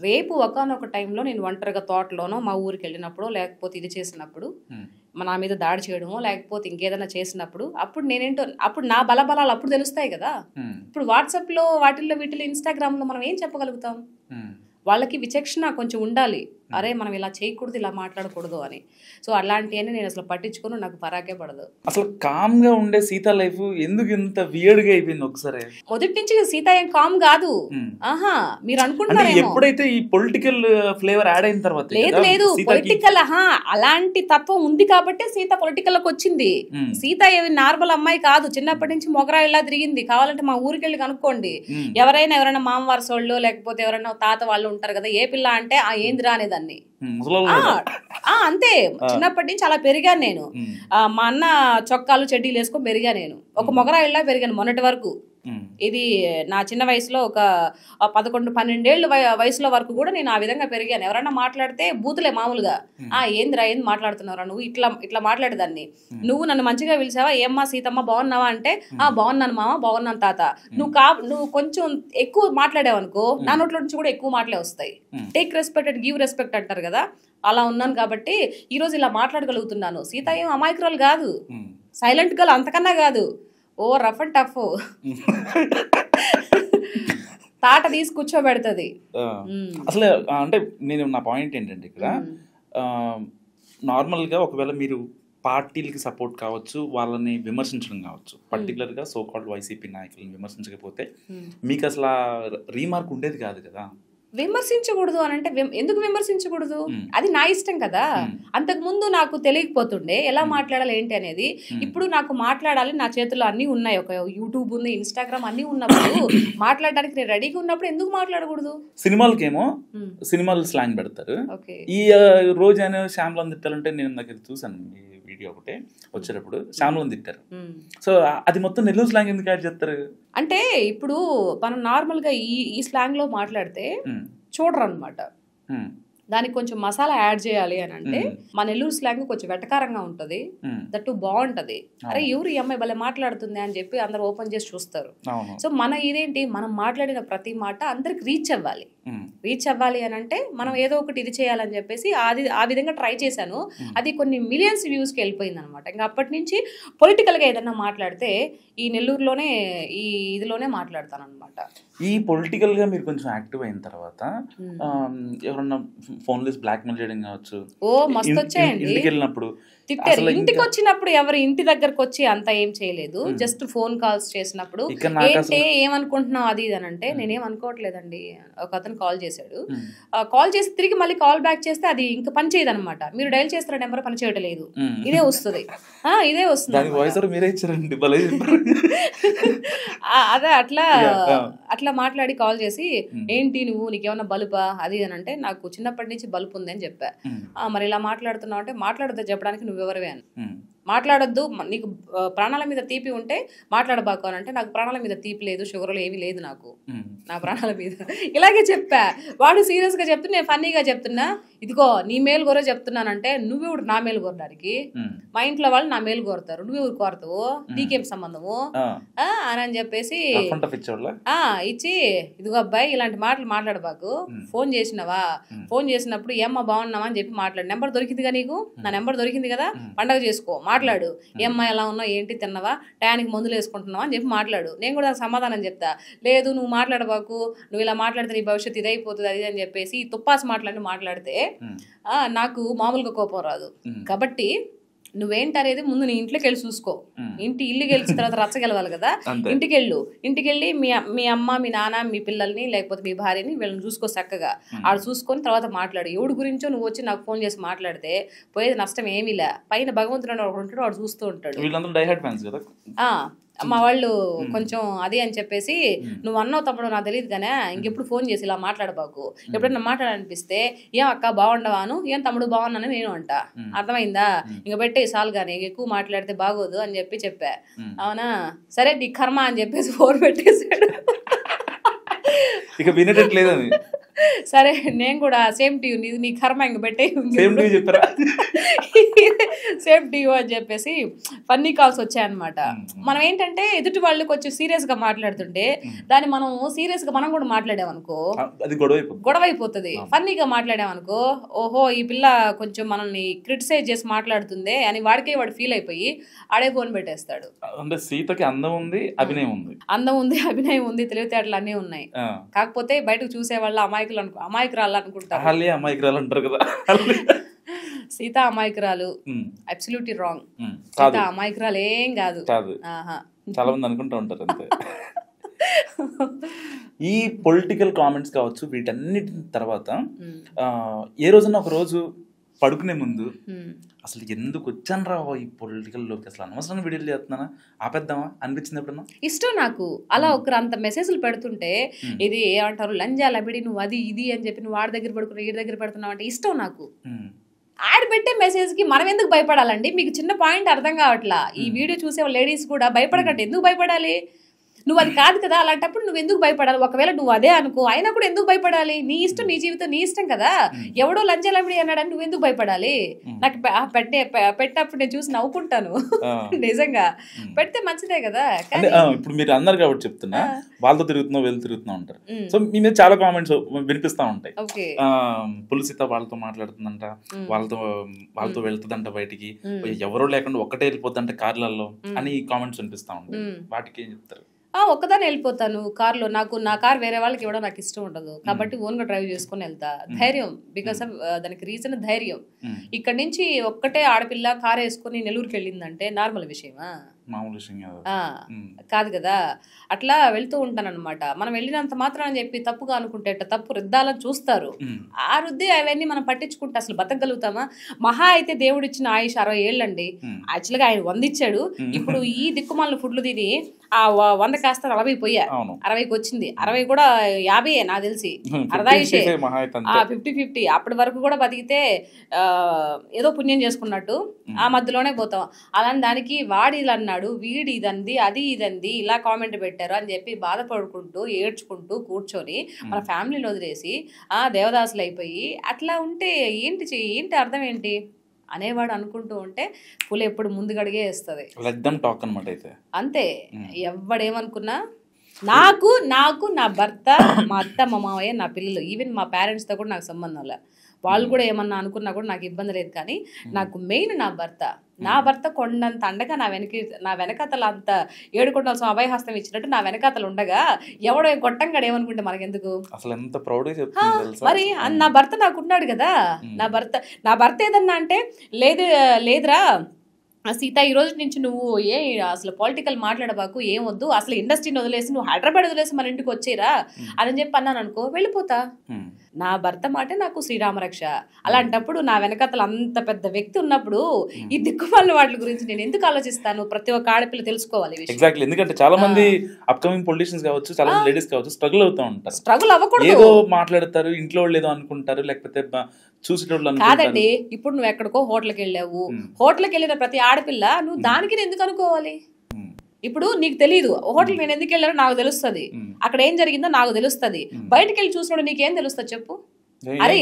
రేపు ఒకనొక టైంలో నేను ఒంటరిగా తోటలోనో మా ఊరికి వెళ్ళినప్పుడు, లేకపోతే ఇది చేసినప్పుడు, నా మీద దాడి చేయడమో లేకపోతే ఇంకేదైనా చేసినప్పుడు, అప్పుడు నేనేంటో, అప్పుడు నా బలబలాలు అప్పుడు తెలుస్తాయి కదా. ఇప్పుడు వాట్సాప్లో వాటిల్లో వీటిలో ఇన్స్టాగ్రామ్లో మనం ఏం చెప్పగలుగుతాం? వాళ్ళకి విచక్షణ కొంచెం ఉండాలి, అరే మనం ఇలా చేయకూడదు, ఇలా మాట్లాడకూడదు అని. సో అలాంటివన్నీ నేను అసలు పట్టించుకుని నాకు పరాకే పడదు. అసలు కామ్ గా ఉండే సీత లైఫ్ ఎందుకు ఇంత వియర్డ్ గా అయిపోయింది? ఒకసారి మొదటి నుంచి సీత ఏం కామ్ కాదు. ఆహా, మీరు అనుకుంటున్నారు ఎప్పుడైతే ఈ పొలిటికల్ ఫ్లేవర్ యాడ్ అయిన తర్వాత. లేదు పొలిటికల్, అలాంటి తత్వం ఉంది కాబట్టి సీత పొలిటికల్ లోకి వచ్చింది. సీత నార్మల్ అమ్మాయి కాదు, చిన్నప్పటి నుంచి మొగరాయిలా తిరిగింది. కావాలంటే మా ఊరికి వెళ్ళి కనుక్కోండి, ఎవరైనా మామ వరసోళ్ళు లేకపోతే ఎవరైనా తాత వాళ్ళు ఉంటారు కదా, ఏ పిల్ల అంటే ఆ ఏందిరా అనేదాన్ని. అంతే, చిన్నప్పటి నుంచి అలా పెరిగాను నేను. మా అన్న చొక్కాలు చెడ్డీలు వేసుకొని పెరిగా నేను, ఒక మొగరాయిలా పెరిగాను మొన్నటి వరకు. ఇది నా చిన్న వయసులో ఒక 11-12 ఏళ్ళ వయసులో వరకు కూడా నేను ఆ విధంగా పెరిగాను. ఎవరైనా మాట్లాడితే బూతులే మామూలుగా, ఏందిరా ఏంది మాట్లాడుతున్నారా నువ్వు, ఇట్లా మాట్లాడేదాన్ని. నువ్వు నన్ను మంచిగా పిలిచావా, ఏమ్మా సీతమ్మ బాగున్నావా అంటే, బాగున్నాను మామ, బాగున్నాను తాత. నువ్వు కొంచెం ఎక్కువ మాట్లాడావనుకో, నా నోట్ల నుంచి కూడా ఎక్కువ మాటలే వస్తాయి. Take respect and give respect అంటారు కదా, అలా ఉన్నాను కాబట్టి ఈ రోజు ఇలా మాట్లాడగలుగుతున్నాను. సీత ఏం అమాయకురాలు కాదు, సైలెంట్ గర్ల్ అంతకన్నా కాదు, ఓ రఫ్ అండ్ టఫ్. తాట తీసి కూర్చోబెడుతుంది. అసలు అంటే నేను నా పాయింట్ ఏంటంటే, ఇక్కడ నార్మల్గా ఒకవేళ మీరు పార్టీలకి సపోర్ట్ కావచ్చు, వాళ్ళని విమర్శించడం కావచ్చు, పర్టికులర్గా సో కాల్డ్ వైసీపీ నాయకులను విమర్శించకపోతే మీకు అసలు రీమార్క్ ఉండేది కాదు కదా. విమర్శించకూడదు అని అంటే ఎందుకు విమర్శించకూడదు? అది నా ఇష్టం కదా. అంతకు ముందు నాకు తెలియకపోతుండే ఎలా మాట్లాడాలి ఏంటి అనేది. ఇప్పుడు నాకు మాట్లాడాలి, నా చేతుల్లో అన్ని ఉన్నాయి, ఒక యూట్యూబ్ ఉంది, ఇన్స్టాగ్రామ్ అన్ని ఉన్నప్పుడు మాట్లాడడానికి నేను రెడీగా ఉన్నప్పుడు ఎందుకు మాట్లాడకూడదు? సినిమాలకేమో సినిమాలు స్లాంగ్ పెడతారు. ఈ రోజు ఆయన శ్యామ్లను తిట్టాలంటే నేను నాకు చూసాను వీడియో ఒకటే వచ్చేటప్పుడు శ్యామ్లను తిట్టారు. సో అది మొత్తం నెల్లూరు స్లాంగ్ ఎందుకు యాడ్ చేస్తారు అంటే ఇప్పుడు మనం నార్మల్గా ఈ స్లాంగ్ లో మాట్లాడితే చూడరు అనమాట. దానికి కొంచెం మసాలా యాడ్ చేయాలి అని అంటే మా నెల్లూరు స్లాంగ్ కొంచెం వెటకారంగా ఉంటది, దట్టు బాగుంటది. అరే ఎవరు ఈ అమ్మాయి భలే మాట్లాడుతుంది అని చెప్పి అందరు ఓపెన్ చేసి చూస్తారు. సో మన ఇదేంటి, మనం మాట్లాడిన ప్రతి మాట అందరికి రీచ్ అవ్వాలి. రీచ్ అవ్వాలి అని అంటే మనం ఏదో ఒకటి ఇది చేయాలని చెప్పేసి ఆ విధంగా ట్రై చేశాను. అది కొన్ని మిలియన్స్ వ్యూస్కి వెళ్ళిపోయింది అనమాట. ఇంకా అప్పటి నుంచి పొలిటికల్గా ఏదన్నా మాట్లాడితే ఈ నెల్లూరులోనే ఈ ఇదిలోనే మాట్లాడతాను అనమాట. ఈ పొలిటికల్గా మీరు కొంచెం యాక్టివ్ అయిన తర్వాత ఎవరన్నా ఫోన్లో బ్లాక్మెయిల్ చేయడం కావచ్చు, మస్తు వచ్చాయండి. ఇంటికి వెళ్ళినప్పుడు తిట్టారు. ఇంటికి వచ్చినప్పుడు ఎవరు ఇంటి దగ్గరకు వచ్చి అంత ఏం చేయలేదు, జస్ట్ ఫోన్ కాల్స్ చేసినప్పుడు ఏంటి ఏమనుకుంటున్నావు అది ఇది అని అంటే నేనేం అనుకోవట్లేదండి. ఒక అతను కాల్ చేశాడు, కాల్ చేసి తిరిగి మళ్ళీ కాల్ బ్యాక్ చేస్తే అది ఇంకా పని చేయదు అనమాట. మీరు డైల్ చేస్తున్న నెంబర్ పని చేయట్లేదు, ఇదే వస్తుంది ఇదే వస్తుంది. అదే అట్లా మాట్లాడి కాల్ చేసి ఏంటి నువ్వు నీకేమన్నా బలుపా అది అని అంటే నాకు చిన్నప్పటి నుంచి బలుపు ఉంది అని చెప్పా. మరి ఇలా మాట్లాడుతున్నావు అంటే మాట్లాడద్దు చెప్పడానికి నువ్వెవరివే అని. మాట్లాడొద్దు, నీకు ప్రాణాల మీద తీపి ఉంటే మాట్లాడబాకు అని అంటే నాకు ప్రాణాల మీద తీపి లేదు, షుగర్లు ఏమీ లేదు నాకు, నా ప్రాణాల మీద ఇలాగే చెప్పా. వాడు సీరియస్ గా చెప్తున్నా, నేను ఫన్నీగా చెప్తున్నా, ఇదిగో నీ మేలు కోరే చెప్తున్నానంటే నువ్వెవడు నా మేలు కోరడానికి? మా ఇంట్లో వాళ్ళు నా మేలు కోరతారు, నువ్వెవరు కోరతావు, నీకేం సంబంధము అని చెప్పేసి ఇచ్చి ఇదిగో అబ్బాయి ఇలాంటి మాటలు మాట్లాడబాకు, ఫోన్ చేసినావా, ఫోన్ చేసినప్పుడు ఏమ్మా బాగున్నావా అని చెప్పి మాట్లాడు, నెంబర్ దొరికింది కదా నీకు, నా నెంబర్ దొరికింది కదా, పండగ చేసుకో, మాట్లాడు, ఏమ్మా ఎలా ఉన్నావు ఏంటి తిన్నావా టయానికి మందులు వేసుకుంటున్నావా అని చెప్పి మాట్లాడు. నేను కూడా సమాధానం చెప్తా, లేదు నువ్వు మాట్లాడబాకు, నువ్వు ఇలా మాట్లాడితే నీ భవిష్యత్తు ఇదైపోతుంది అది అని చెప్పేసి తుప్పాసి మాట్లాడితే నాకు మామూలుగా కోపం రాదు. కాబట్టి నువ్వేంటనేది ముందు నీ ఇంట్లోకి వెళ్ళి చూసుకో. ఇల్లు గెలిచిన తర్వాత రచ్చ గెలవాలి కదా. ఇంటికెళ్ళి మీ అమ్మ మీ నాన్న మీ పిల్లల్ని లేకపోతే మీ భార్యని వీళ్ళని చూసుకో చక్కగా. ఆడు చూసుకొని తర్వాత మాట్లాడు. ఎవడి గురించో నువ్వు వచ్చి నాకు ఫోన్ చేసి మాట్లాడితే పోయేది నష్టం ఏమీ లే. పైన భగవంతుడు ఒకడు ఉంటాడు, వాడు చూస్తూ ఉంటాడు. మా వాళ్ళు కొంచెం అది అని చెప్పేసి నువ్వు అన్నావు తమ్ముడు నాకు తెలియదు కానీ ఇంకెప్పుడు ఫోన్ చేసి ఇలా మాట్లాడబాకు, ఎప్పుడైనా మాట్లాడాలనిపిస్తే ఏం అక్క బాగుండవాను, ఏం తమ్ముడు బాగున్నాను నేను అంట, అర్థమైందా, ఇంక పెట్టే చాలు కానీ ఎక్కువ మాట్లాడితే బాగోదు అని చెప్పా. అవునా సరే నీ కర్మ అని చెప్పేసి ఫోన్ పెట్టేశాడు. ఇక వినట్లేదు. సరే నేను కూడా సేమ్ టు యూ, నీ కర్మ ఇంక పెట్టే సేమ్ టు యూ అని చెప్పేసి ఫన్నీ కాల్స్ వచ్చాయన్నమాట. మనం ఏంటంటే ఎదుటి వాళ్ళు కొంచెం సీరియస్ గా మాట్లాడుతుంటే దాన్ని మనం సీరియస్ గా మనం కూడా మాట్లాడామనుకో గొడవ అయిపోతుంది. ఫన్నీగా మాట్లాడామనుకో ఓహో ఈ పిల్ల కొంచెం మనల్ని క్రిటిసైజ్ చేసి మాట్లాడుతుంది అని వాడికే వాడు ఫీల్ అయిపోయి ఆడే ఫోన్ పెట్టేస్తాడు. అంటే సీతకి అందం ఉంది, అభినయం ఉంది, తెలివితేటలు అన్నీ ఉన్నాయి. కాకపోతే బయటకు చూసే వాళ్ళ అమాయకురాలు అనుకుంటారు కదా. సీత అమాయకురాలు, అబ్సల్యూట్లీ రాంగ్. సీత అమాయకురాలు ఏం కాదు, చాలా మంది అనుకుంటూ ఉంటారు అంతే. ఈ పొలిటికల్ కామెంట్స్ కావచ్చు వీటన్నిటి తర్వాత ఏ రోజున ఒక రోజు పడుకునే ముందు అసలు ఎందుకు వచ్చాను రా ఈ పొలిటికల్లోకి, అసలు అనవసరంగా వీడియోలు చేస్తున్నానా, ఆపేద్దామా అనిపించింది ఎప్పుడన్నా? ఇష్టం నాకు. అలా ఒకరు అంత మెసేజ్లు పెడుతుంటే ఇది ఏమంటారు లంజాలు అబిడి నువ్వు అది ఇది అని చెప్పి నువ్వు వాడి దగ్గర పడుకున్నావు వీడి దగ్గర పెడుతున్నావు అంటే ఇష్టం నాకు. యాడ్ పెట్టే మెసేజ్ కి మనం ఎందుకు భయపడాలండి? మీకు చిన్న పాయింట్ అర్థం కావట్లా. ఈ వీడియో చూసే లేడీస్ కూడా భయపడకండి. ఎందుకు భయపడాలి? నువ్వు అది కాదు కదా, అలాంటప్పుడు నువ్వు ఎందుకు భయపడాలి? ఒకవేళ నువ్వు అదే అనుకో, అయినా కూడా ఎందుకు భయపడాలి? నీ ఇష్టం, నీ జీవితం నీ ఇష్టం కదా. ఎవడో లంచాలమిడి అన్నాడని నువ్వు ఎందుకు భయపడాలి? నాకు పెట్టినప్పుడు నేను చూసి నవ్వుకుంటాను. నిజంగా పెడితే మంచిదే కదా. ఇప్పుడు మీరు అన్నారు కాబట్టి చెప్తున్నా, వాళ్ళతో తిరుగుతున్నావు వీళ్ళు తిరుగుతున్నా ఉంటారు. సో మీ మీద చాలా కామెంట్స్ వినిపిస్తా ఉంటాయి. పులిసిత వాళ్ళతో మాట్లాడుతుందంట, వాళ్ళతో వెళ్తుందంట బయటికి, ఎవరో లేకుండా ఒక్కటే వెళ్ళిపోతుందంట కార్లలో అని కామెంట్స్ వినిపిస్తా ఉంటాయి. వాటికి ఏం చెప్తారు? ఒక్కదాన్ని వెళ్ళిపోతాను కార్లో. నా కార్ వేరే వాళ్ళకి ఇవ్వడం నాకు ఇష్టం ఉండదు కాబట్టి ఓన్గా డ్రైవ్ చేసుకుని వెళ్తా. ధైర్యం, బికాస్ ఆఫ్ దానికి రీజన్ ధైర్యం. ఇక్కడ నుంచి ఒక్కటే ఆడపిల్ల కార్ వేసుకుని నెల్లూరుకి వెళ్ళిందంటే నార్మల్ విషయమా? కాదు కదా. అట్లా వెళ్తూ ఉంటాను అనమాట. మనం వెళ్ళినంత మాత్రం అని చెప్పి తప్పుగా అనుకుంటే తప్పు రుద్దాలని చూస్తారు. ఆ రుద్ది అవన్నీ మనం పట్టించుకుంటే అసలు బతకగలుగుతామా? మహా అయితే దేవుడు ఇచ్చిన ఆయుష్ 60 ఏళ్ళండి. యాక్చువల్గా ఆయన 100 ఇచ్చాడు. ఇప్పుడు ఈ దిక్కుమాలిన ఫుడ్లు తిని ఆ 100 కాస్త 40 పోయా, 60కి వచ్చింది. 60 కూడా 50 నాకు తెలిసి, అర్ధాయుషే, 50-50. అప్పటి వరకు కూడా బతికితే ఏదో పుణ్యం చేసుకున్నట్టు ఆ మధ్యలోనే పోతాం. అలాంటి దానికి వాడి ఇలా అన్నాడు, వీడి ఇదంది, అది ఇదంది, ఇలా కామెంట్ పెట్టారు అని చెప్పి బాధపడుకుంటూ ఏడ్చుకుంటూ కూర్చొని మన ఫ్యామిలీని వదిలేసి దేవదాసులు అయిపోయి అట్లా ఉంటే ఏంటి అర్థం ఏంటి అనేవాడు అనుకుంటూ ఉంటే పులి ఎప్పుడు ముందుగడిగే వేస్తుంది. అంతే. ఎవడేమనుకున్నా నాకు నా భర్త, మా అత్త, మా మావయ్య, నా పిల్లలు, ఈవెన్ మా పేరెంట్స్తో కూడా నాకు సంబంధం లే. వాళ్ళు కూడా ఏమన్నా అనుకున్నా కూడా నాకు ఇబ్బంది లేదు. కానీ నాకు మెయిన్ నా భర్త కొండంత అండగా నా వెనకాతలు అంత 7 కొండల అభయహస్తం ఇచ్చినట్టు నా వెనకాతలు ఉండగా ఎవడో గొట్టంగాడు ఏమనుకుంటే మనకెందుకు? మరి నా భర్త నాకున్నాడు కదా. నా భర్త ఏదన్నా అంటే లేదురా సీత, ఈ రోజు నుంచి నువ్వు అసలు పొలిటికల్ మాట్లాడబాకు, ఏమొద్దు, అసలు ఇండస్ట్రీని వదిలేసి నువ్వు హైదరాబాద్ వదిలేసి మన ఇంటికి వచ్చేరా అని చెప్పి అన్నాను అనుకో, వెళ్ళిపోతా. నా భర్త మాటే నాకు శ్రీరామరక్ష. అలాంటప్పుడు నా వెనకతలు అంత పెద్ద వ్యక్తి ఉన్నప్పుడు ఈ దిక్కుమాలిన వాటి గురించి నేను ఎందుకు ఆలోచిస్తాను? ప్రతి ఒక్క ఆడపిల్ల తెలుసుకోవాలి. ఎగ్జాక్ట్లీ. ఎందుకంటే చాలా మంది అప్కమింగ్ పొలిటీషియన్స్ కావచ్చు, చాలా మంది లేడీస్ కావచ్చు, స్ట్రగుల్ అవుతూ ఉంటారు. స్ట్రగుల్ అవ్వకూడదు. ఏదో మాట్లాడతారు, ఇంట్లో వాళ్ళు ఏదో అనుకుంటారు, లేకపోతే చూసేటోళ్ళు కాదండి. ఇప్పుడు నువ్వు ఎక్కడికో హోటల్కి వెళ్ళావు, హోటల్కి వెళ్ళిన ప్రతి ఆడపిల్ల నువ్వు దానికి ఎందుకు అనుకోవాలి? ఇప్పుడు నీకు తెలియదు హోటల్ నేను ఎందుకు వెళ్ళానో నాకు తెలుస్తుంది, అక్కడ ఏం జరిగిందో నాకు తెలుస్తుంది. బయటకు వెళ్ళి చూసినప్పుడు నీకేం తెలుస్తుంది చెప్పు? అరే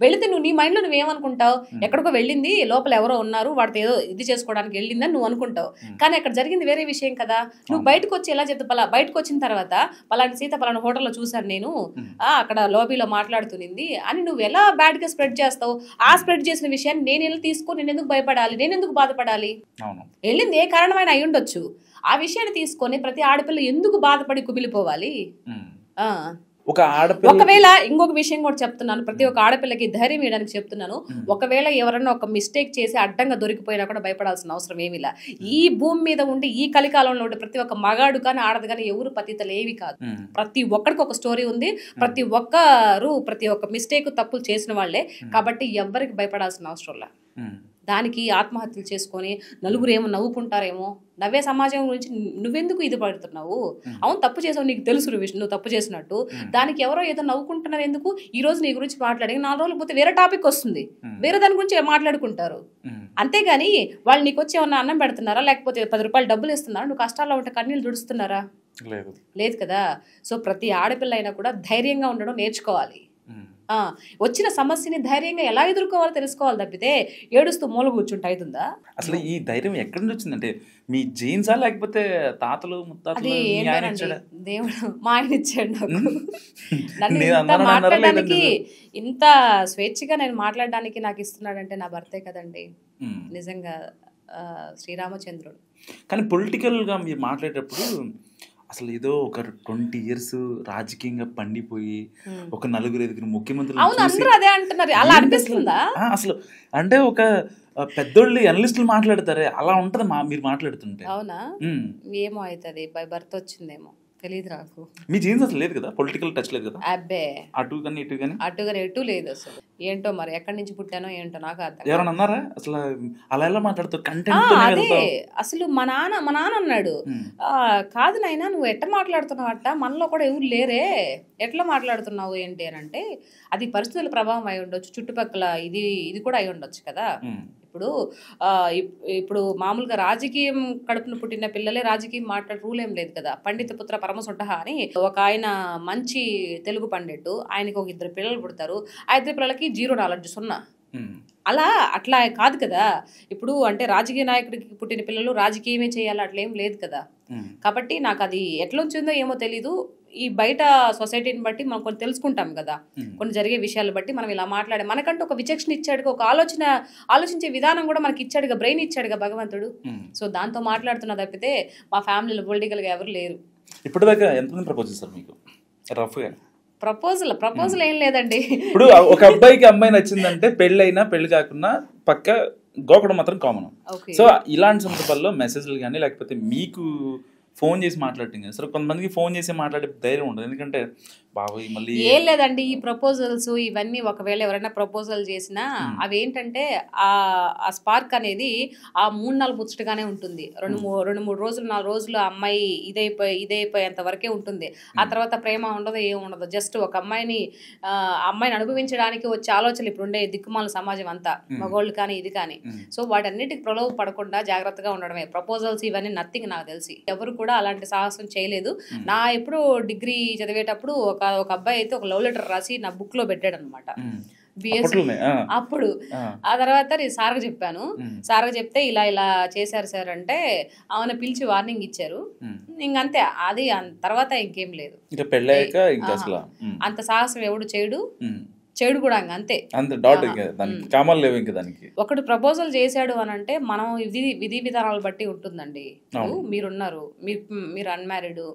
వెళితే నువ్వు నీ మైండ్ లో నువ్వేమనుకుంటావు? ఎక్కడికో వెళ్ళింది, లోపల ఎవరో ఉన్నారు, వాడితో ఏదో ఇది చేసుకోవడానికి వెళ్ళిందని నువ్వు అనుకుంటావు. కానీ అక్కడ జరిగింది వేరే విషయం కదా. నువ్వు బయటకు వచ్చి ఎలా చెప్తా? బయటకు వచ్చిన తర్వాత పలానా సీత పలానా హోటల్లో చూసాను నేను, అక్కడ లాబీలో మాట్లాడుతునింది అని నువ్వు ఎలా బ్యాడ్ గా స్ప్రెడ్ చేస్తావు? ఆ స్ప్రెడ్ చేసిన విషయాన్ని నేను ఎలా తీసుకొని నేను ఎందుకు భయపడాలి, నేను ఎందుకు బాధపడాలి? వెళ్ళింది ఏ కారణమైన అయి ఉండొచ్చు. ఆ విషయాన్ని తీసుకొని ప్రతి ఆడపిల్ల ఎందుకు బాధపడి కుమిలిపోవాలి? ఒకవేళ ఇంకొక విషయం కూడా చెప్తున్నాను, ప్రతి ఒక్క ఆడపిల్లకి ధైర్యం ఇవ్వడానికి చెప్తున్నాను. ఒకవేళ ఎవరన్నా ఒక మిస్టేక్ చేసి అడ్డంగా దొరికిపోయినా కూడా భయపడాల్సిన అవసరం ఏమిలా. ఈ భూమి మీద ఉండి ఈ కలికాలంలో ఉండే ప్రతి ఒక్క మగాడు కానీ ఆడదు కానీ ఎవరు పతితలు ఏవి కాదు. ప్రతి ఒక్కరికి ఒక స్టోరీ ఉంది. ప్రతి ఒక్క మిస్టేక్ తప్పులు చేసిన వాళ్లే. కాబట్టి ఎవరికి భయపడాల్సిన అవసరం లే. దానికి ఆత్మహత్యలు చేసుకొని నలుగురు ఏమో నవ్వుకుంటారేమో, నవ్వే సమాజం గురించి నువ్వెందుకు ఇది పడుతున్నావు? అవును తప్పు చేసావు, నీకు తెలుసు నువ్వు తప్పు చేసినట్టు. దానికి ఎవరో ఏదో నవ్వుకుంటున్నారు ఎందుకు? ఈ రోజు నీ గురించి మాట్లాడి 4 రోజులు పోతే వేరే టాపిక్ వస్తుంది, వేరే దాని గురించి మాట్లాడుకుంటారు. అంతేగాని వాళ్ళు నీకు వచ్చి ఏమన్నా అన్నం పెడుతున్నారా, లేకపోతే 10 రూపాయలు డబ్బులు ఇస్తున్నారా, నువ్వు కష్టాల్లో ఉంటే కన్నీళ్ళు దుడుస్తున్నారా? లేదు కదా. సో ప్రతి ఆడపిల్ల అయినా కూడా ధైర్యంగా ఉండడం నేర్చుకోవాలి. వచ్చిన సమస్యని ధైర్యంగా ఎలా ఎదుర్కోవాలో తెలుసుకోవాలి తప్పితే ఏడుస్తూ మూల కూర్చుంటే అవుతుందా? అసలు ఈ ధైర్యం ఎక్కడి నుంచి వచ్చిందంటే మీ జీన్సా లేకపోతే తాతలు ముత్తాతలు? దేవుడు మా ఆయన ఇచ్చాడు నాకు. మాట్లాడడానికి ఇంత స్వేచ్ఛగా నేను మాట్లాడడానికి నాకు ఇస్తున్నాడంటే నా భర్తే కదండి. నిజంగా శ్రీరామచంద్రుడు. కానీ పొలిటికల్గా మీరు మాట్లాడేటప్పుడు అసలు ఏదో ఒక 20 years రాజకీయంగా పండిపోయి ఒక 4-5 ముఖ్యమంత్రులు అదే అంటున్నారు. అలా అనిపిస్తుందా? అసలు అంటే ఒక పెద్దోళ్ళు అనలిస్టులు మాట్లాడతారే అలా ఉంటది మీరు మాట్లాడుతుంటే. అవునా? ఏమో అవుతుంది, బై బర్త్ వచ్చిందేమో, తెలియదు నాకు. మీ జీన్స్ అసలు లేదు కదా, పొలిటికల్ టచ్ లేదు కదా? అబ్బే అటు కానీ ఇటు కానీ ఎటు లేదు అసలు. ఏంటో మరి ఎక్కడి నుంచి పుట్టానో ఏంటో నాకు అర్థం. ఎవరైనా అన్నారా అసలు అలా ఎలా మాట్లాడుతావు కంటెంట్? అదే అసలు మా నాన్న అన్నాడు, కాదు నాయనా నువ్వు ఎట్లా మాట్లాడుతున్నావు అట్ట, మనలో కూడా ఎవరు లేరే, ఎట్లా మాట్లాడుతున్నావు ఏంటి అని అంటే అది పరిస్థితుల ప్రభావం అయి ఉండొచ్చు, చుట్టుపక్కల ఇది కూడా అయి ఉండొచ్చు కదా. ఇప్పుడు మామూలుగా రాజకీయం కడుపున పుట్టిన పిల్లలే రాజకీయం మాట్లాడే రూల్ ఏం లేదు కదా. పండిత పుత్ర పరమసుంఠ అని ఒక ఆయన మంచి తెలుగు పండిట్టు, ఆయనకి ఒక 2 పిల్లలు పుడతారు. ఆ 2 పిల్లలకి 0 knowledge, 0. అట్లా కాదు కదా. ఇప్పుడు అంటే రాజకీయ నాయకుడికి పుట్టిన పిల్లలు రాజకీయమే చేయాలి అట్లేం లేదు కదా. కాబట్టి నాకు అది ఎట్లా వచ్చిందో ఏమో తెలీదు. ఈ బయట సొసైటీని బట్టి మనం కొన్ని తెలుసుకుంటాం కదా, కొన్ని జరిగే విషయాలు బట్టి మనం ఇలా మాట్లాడే మనకంటూ ఒక విచక్షణ ఇచ్చాడుగా, ఒక ఆలోచించే విధానం కూడా మనకి ఇచ్చాడుగా, బ్రెయిన్ ఇచ్చాడుగా భగవంతుడు. సో దాంతో మాట్లాడుతున్నా తప్పితే మా ఫ్యామిలీలో పొలిటికల్గా ఎవరు లేరు. ఇప్పటిదాకా ఎంతమంది ప్రపోజ్ చేస్తారు మీకు రఫ్గా? ప్రపోజల్ ఏం లేదండి. ఇప్పుడు ఒక అబ్బాయికి అమ్మాయి నచ్చిందంటే పెళ్ళైనా పెళ్లి కాకుండా పక్క గోకడం మాత్రం కామన్. సో ఇలాంటి సందర్భాల్లో మెసేజ్లు కానీ లేకపోతే మీకు ఫోన్ చేసి మాట్లాడటం కానీ, సరే కొంతమందికి ఫోన్ చేసి మాట్లాడే ధైర్యం ఉండదు, ఎందుకంటే బాబోయ్ మళ్ళీ ఏం లేదండి. ఈ ప్రపోజల్స్ ఇవన్నీ ఒకవేళ ఎవరైనా ప్రపోజల్ చేసినా అవి ఏంటంటే ఆ స్పార్క్ అనేది ఆ 3-4 ముచ్చటగానే ఉంటుంది. 2-3 రోజులు 4 రోజులు అమ్మాయి ఇదైపోయేంత వరకే ఉంటుంది. ఆ తర్వాత ప్రేమ ఉండదు, ఏం ఉండదు. జస్ట్ ఒక అమ్మాయిని అనుభవించడానికి వచ్చే ఆలోచనలు ఇప్పుడు ఉండే దిక్కుమాల సమాజం అంతా, మగోళ్ళు కానీ ఇది కానీ. సో వాటన్నిటికి ప్రలోభ పడకుండా జాగ్రత్తగా ఉండడమే. ప్రపోజల్స్ ఇవన్నీ నథింగ్ నాకు తెలిసి. ఎవరు కూడా అలాంటి సాహసం చేయలేదు. నా ఎప్పుడు డిగ్రీ చదివేటప్పుడు ఒక అబ్బాయి అయితే ఒక లవ్ లెటర్ రాసి నా బుక్ లో పెట్టాడు అనమాట. అప్పుడు ఆ తర్వాత నేను సార్కి చెప్పాను. సార్కి చెప్తే ఇలా చేశారు సార్ అంటే ఆమెను పిలిచి వార్నింగ్ ఇచ్చారు. ఇంకంతే, అది తర్వాత ఇంకేం లేదు. అంత సాహసం ఎవడు చెడు కూడా అంతే. ఒకటి ప్రపోజల్ చేశాడు అని అంటే మనం విధి విధానాలు బట్టి ఉంటుందండి. మీరున్నారు, మీరు అన్మ్యారీడ్,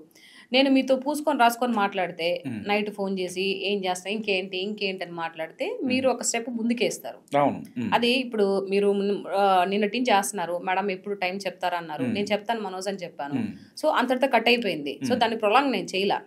నేను మీతో పూసుకొని రాసుకొని మాట్లాడితే నైట్ ఫోన్ చేసి ఏం చేస్తా ఇంకేంటి అని మాట్లాడితే మీరు ఒక స్టెప్ ముందుకేస్తారు. అది ఇప్పుడు మీరు నిన్నటి చేస్తున్నారు, మేడం ఎప్పుడు టైం చెప్తారా అన్నారు, నేను చెప్తాను మనోజ్ అని చెప్పాను. సో అంతటితో కట్ అయిపోయింది. సో దాన్ని ప్రొలాంగ్ నేను చేయలా,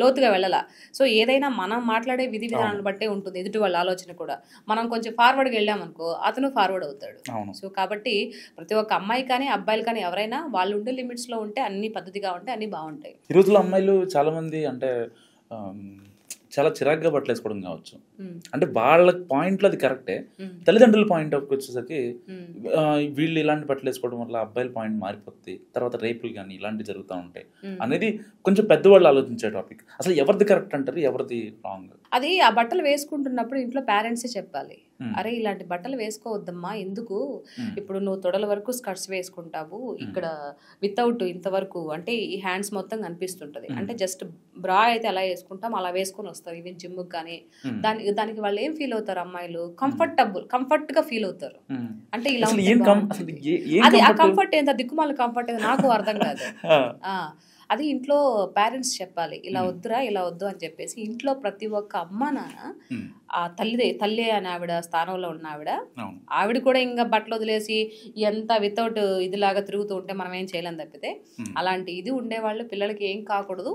లోతుగా వెళ్ళాల. సో ఏదైనా మనం మాట్లాడే విధి విధానాన్ని బట్టే ఉంటుంది ఎదుటి వాళ్ళ ఆలోచన కూడా. మనం కొంచెం ఫార్వర్డ్కి వెళ్ళామనుకో అతను ఫార్వర్డ్ అవుతాడు. సో కాబట్టి ప్రతి ఒక్క అమ్మాయి కానీ అబ్బాయిలు కానీ ఎవరైనా వాళ్ళు ఉండే లిమిట్స్ లో ఉంటే అన్ని పద్ధతిగా ఉంటే అన్ని బాగుంటాయి. ఈ రోజుల్లో అమ్మాయిలు చాలా మంది అంటే చాలా చిరాగ్గా బట్టలు వేసుకోవడం కావచ్చు, అంటే వాళ్ళ పాయింట్లో అది కరెక్టే. తల్లిదండ్రుల పాయింట్ వచ్చేసరికి వీళ్ళు ఇలాంటి బట్టలు వేసుకోవడం వల్ల అబ్బాయిల పాయింట్ మారిపోతుంది, తర్వాత రేపులు కానీ ఇలాంటివి జరుగుతూ ఉంటాయి అనేది కొంచెం పెద్దవాళ్ళు ఆలోచించే టాపిక్. అసలు ఎవరిది కరెక్ట్ అంటారు, ఎవరిది రాంగ్? అది ఆ బట్టలు వేసుకుంటున్నప్పుడు ఇంట్లో పేరెంట్సే చెప్పాలి, అరే ఇలాంటి బట్టలు వేసుకోవద్దమ్మా, ఎందుకు ఇప్పుడు నువ్వు తొడల వరకు స్కర్ట్స్ వేసుకుంటావు, ఇక్కడ వితౌట్ ఇంతవరకు అంటే ఈ హ్యాండ్స్ మొత్తం కనిపిస్తుంటది, అంటే జస్ట్ బ్రా అయితే అలా వేసుకుంటాం అలా వేసుకొని వస్తావు ఈవెన్ జిమ్ కానీ, దానికి వాళ్ళు ఏం ఫీల్ అవుతారు అమ్మాయిలు, కంఫర్ట్ గా ఫీల్ అవుతారు. అంటే ఇలా అది ఆ కంఫర్ట్ ఏంత దిక్కుమాల కంఫర్ట్ నాకు అర్థం కాదు. అది ఇంట్లో పేరెంట్స్ చెప్పాలి, ఇలా వద్దురా ఇలా వద్దు అని చెప్పేసి. ఇంట్లో ప్రతి ఒక్క అమ్మ నాన్న ఆ తల్లి అని ఆవిడ స్థానంలో ఉన్న ఆవిడ కూడా ఇంకా బట్టలు వదిలేసి ఎంత వితౌట్ ఇదిలాగా తిరుగుతూ ఉంటే మనం ఏం చేయలేం తప్పితే. అలాంటి ఇది ఉండేవాళ్ళు పిల్లలకి ఏం కాకూడదు,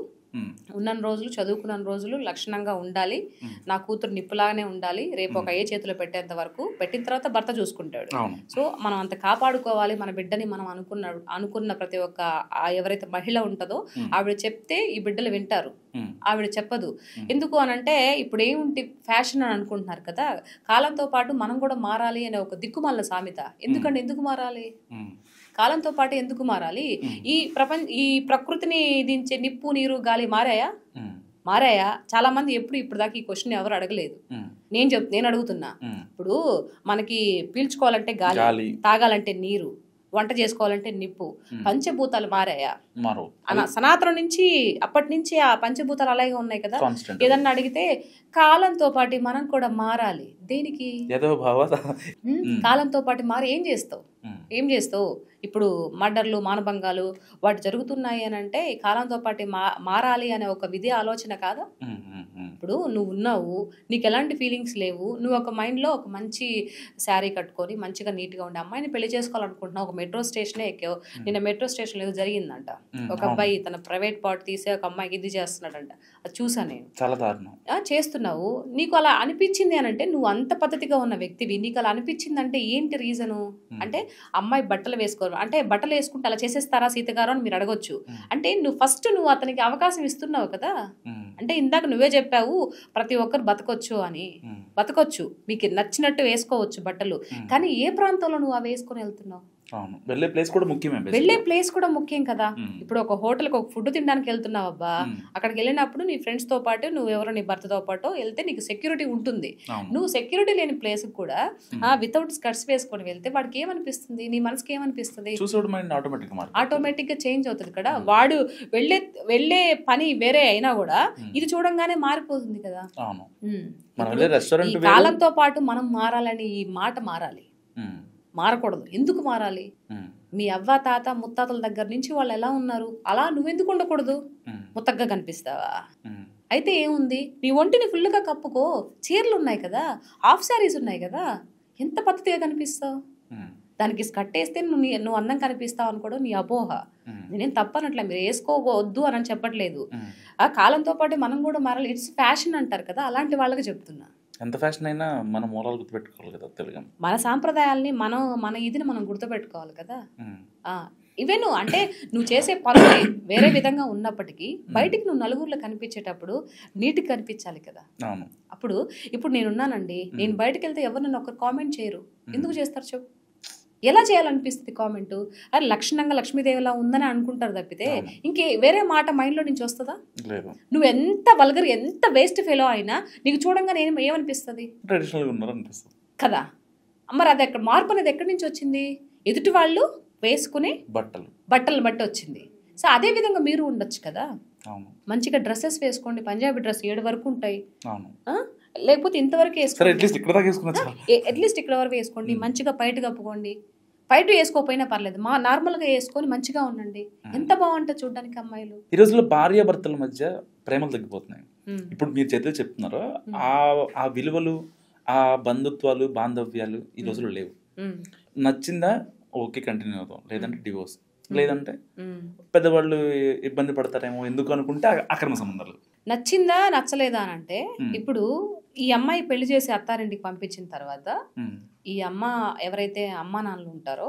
ఉన్న రోజులు చదువుకున్న రోజులు లక్షణంగా ఉండాలి, నా కూతురు నిప్పులాగానే ఉండాలి, రేపు ఒక చేతిలో పెట్టేంత వరకు, పెట్టిన తర్వాత భర్త చూసుకుంటాడు. సో మనం అంత కాపాడుకోవాలి మన బిడ్డని. మనం అనుకున్న ప్రతి ఒక్క ఎవరైతే మహిళ ఉంటుందో ఆవిడ చెప్తే ఈ బిడ్డలు వింటారు, ఆవిడ చెప్పదు. ఎందుకు అనంటే ఇప్పుడు ఏముంటి ఫ్యాషన్ అని అనుకుంటున్నారు కదా, కాలంతో పాటు మనం కూడా మారాలి అనే ఒక దిక్కుమాల సామెత. ఎందుకు మారాలి, కాలంతో పాటు ఎందుకు మారాలి? ఈ ప్రకృతిని దించే నిప్పు నీరు గాలి మారాయా? చాలా మంది ఇప్పుడు దాకా ఈ క్వశ్చన్ ఎవరు అడగలేదు. నేను అడుగుతున్నా. ఇప్పుడు మనకి పీల్చుకోవాలంటే గాలి, తాగాలంటే నీరు, వంట చేసుకోవాలంటే నిప్పు, పంచభూతాలు మారాయా? సనాతనం నుంచి అప్పటి నుంచి ఆ పంచభూతాలు అలాగే ఉన్నాయి కదా. ఏదన్నా అడిగితే కాలంతో పాటు మనం కూడా మారాలి. దేనికి? కాలంతో పాటు మారి ఏం చేస్తావు? ఇప్పుడు మర్డర్లు మానభంగాలు వాటి జరుగుతున్నాయి అని అంటే కాలంతో పాటు మారాలి అనే ఒక విధి ఆలోచన కాదా? ఇప్పుడు నువ్వు ఉన్నావు, నీకు ఎలాంటి ఫీలింగ్స్ లేవు, నువ్వు ఒక మైండ్లో ఒక మంచి శారీ కట్టుకొని మంచిగా నీట్గా ఉండే అమ్మాయిని పెళ్లి చేసుకోవాలనుకుంటున్నావు, ఒక మెట్రో స్టేషనే ఎక్కావు. నిన్న మెట్రో స్టేషన్ ఏదో జరిగిందంట, ఒక అబ్బాయి తన ప్రైవేట్ పార్ట్ తీసి ఒక అమ్మాయికి ఇది చేస్తున్నాడంట. అది చూసాను నేను. చాలా దారుణం. చేస్తున్నావు, నీకు అలా అనిపించింది అని అంటే నువ్వు అంత పద్ధతిగా ఉన్న వ్యక్తివి, నీకు అలా అనిపించింది అంటే ఏంటి రీజను? అంటే అమ్మాయి బట్టలు వేసుకోరు అంటే బట్టలు వేసుకుంటే అలా చేసేస్తారా సీతగారు అని మీరు అడగొచ్చు. అంటే నువ్వు అతనికి అవకాశం ఇస్తున్నావు కదా. అంటే ఇందాక నువ్వే చెప్పావు ప్రతి ఒక్కరు బతకొచ్చు అని. బతకొచ్చు, మీకు నచ్చినట్టు వేసుకోవచ్చు బట్టలు, కానీ ఏ ప్రాంతంలో నువ్వు అవి వేసుకొని వెళ్తున్నావు? వెళ్ళే ప్లేస్ కూడా ముఖ్యం కదా. ఇప్పుడు ఒక హోటల్కి ఒక ఫుడ్ తినడానికి వెళ్తున్నావు అబ్బా, అక్కడికి వెళ్ళినప్పుడు నీ ఫ్రెండ్స్ తో పాటు నువ్వు ఎవరో నీ భర్తతో పాటు వెళ్తే నీకు సెక్యూరిటీ ఉంటుంది. నువ్వు సెక్యూరిటీ లేని ప్లేస్ కూడా వితౌట్ స్కర్ట్స్ వేసుకొని వెళ్తే వాడికి ఏమనిపిస్తుంది, నీ మనసుకి ఏమనిపిస్తుంది? ఆటోమేటిక్ గా చేంజ్ అవుతుంది కదా. వాడు వెళ్ళే పని వేరే అయినా కూడా ఇది చూడంగానే మారిపోతుంది కదా. కాలంతో పాటు మనం మారాలని ఈ మాట మారాలి. మారకూడదు. ఎందుకు మారాలి? మీ అవ్వ తాత ముత్తాతల దగ్గర నుంచి వాళ్ళు ఎలా ఉన్నారు అలా నువ్వెందుకు ఉండకూడదు? ముత్తగ్గా కనిపిస్తావా? అయితే ఏముంది, నీ ఒంటిని ఫుల్గా కప్పుకో, చీరలు ఉన్నాయి కదా, హాఫ్ శారీస్ ఉన్నాయి కదా, ఎంత పద్ధతిగా కనిపిస్తావు. దానికి కట్టేస్తే నువ్వు అందం కనిపిస్తావు అనుకోవడం నీ అపోహ. నేనేం తప్పనట్లే, మీరు వేసుకోవద్దు అని చెప్పట్లేదు. ఆ కాలంతో పాటు మనం కూడా మారాలి. ఇట్స్ ఫ్యాషన్ అంటారు కదా, అలాంటి వాళ్ళకి చెప్తున్నా. ఎంత ఫ్యాషన్ అయినా మన మూలాలు గుర్తుపెట్టుకోవాలి కదా తెలుగు, మన సాంప్రదాయాల్ని మన ఇదిని మనం గుర్తుపెట్టుకోవాలి కదా. ఇవే నువ్వు అంటే నువ్వు చేసే పనులు వేరే విధంగా ఉన్నప్పటికీ బయటికి నువ్వు నలుగురిలో కనిపించేటప్పుడు నీట్గా కనిపించాలి కదా. ఇప్పుడు నేనున్నానండి, నేను బయటకు వెళ్తే ఎవరు నన్ను ఒక కామెంట్ చేయరు. ఎందుకు చేస్తారు చెప్పు? ఎలా చేయాలనిపిస్తుంది కామెంటు? అది లక్షణంగా లక్ష్మీదేవిలా ఉందని అనుకుంటారు తప్పితే ఇంకే వేరే మాట మైండ్లో నుంచి వస్తుందా? నువ్వు ఎంత వల్గర్, ఎంత వేస్ట్ ఫెలో అయినా నీకు చూడంగా నేను ఏమనిపిస్తుంది కదా. మరి అది ఎక్కడ మార్పు అనేది ఎక్కడి నుంచి వచ్చింది? ఎదుటి వాళ్ళు వేసుకునే బట్టలు బట్టి వచ్చింది. సో అదే విధంగా మీరు ఉండొచ్చు కదా. మంచిగా డ్రెస్సెస్ వేసుకోండి, పంజాబీ డ్రెస్ 7 వరకు ఉంటాయి, లేకపోతే ఇంతవరకు వేసుకోండి, అట్లీస్ట్ ఇక్కడ వరకు వేసుకోండి. మంచిగా పైట కప్పుకోండి, పైట వేసుకోకపోయినా పర్లేదు, నార్మల్గా వేసుకొని మంచిగా ఉండండి. ఎంత బాగుంటుంది చూడడానికి అమ్మాయిలు. ఈ రోజుల్లో భార్యాభర్తల మధ్య ప్రేమలు తగ్గిపోతున్నాయి. ఇప్పుడు మీరు చేతిలో చెప్తున్నారు, ఆ విలువలు, ఆ బంధుత్వాలు, బాంధవ్యాలు ఈ రోజుల్లో లేవు. నచ్చిందా ఓకే కంటిన్యూ అవుతాం, లేదంటే డివోర్స్, లేదంటే పెద్దవాళ్ళు ఇబ్బంది పడతారేమో ఎందుకు అనుకుంటే అక్రమ సంబంధాలు. నచ్చిందా నచ్చలేదా అని అంటే, ఇప్పుడు ఈ అమ్మాయి పెళ్లి చేసి అత్తారింటికి పంపించిన తర్వాత ఈ ఎవరైతే అమ్మా నాన్నలు ఉంటారో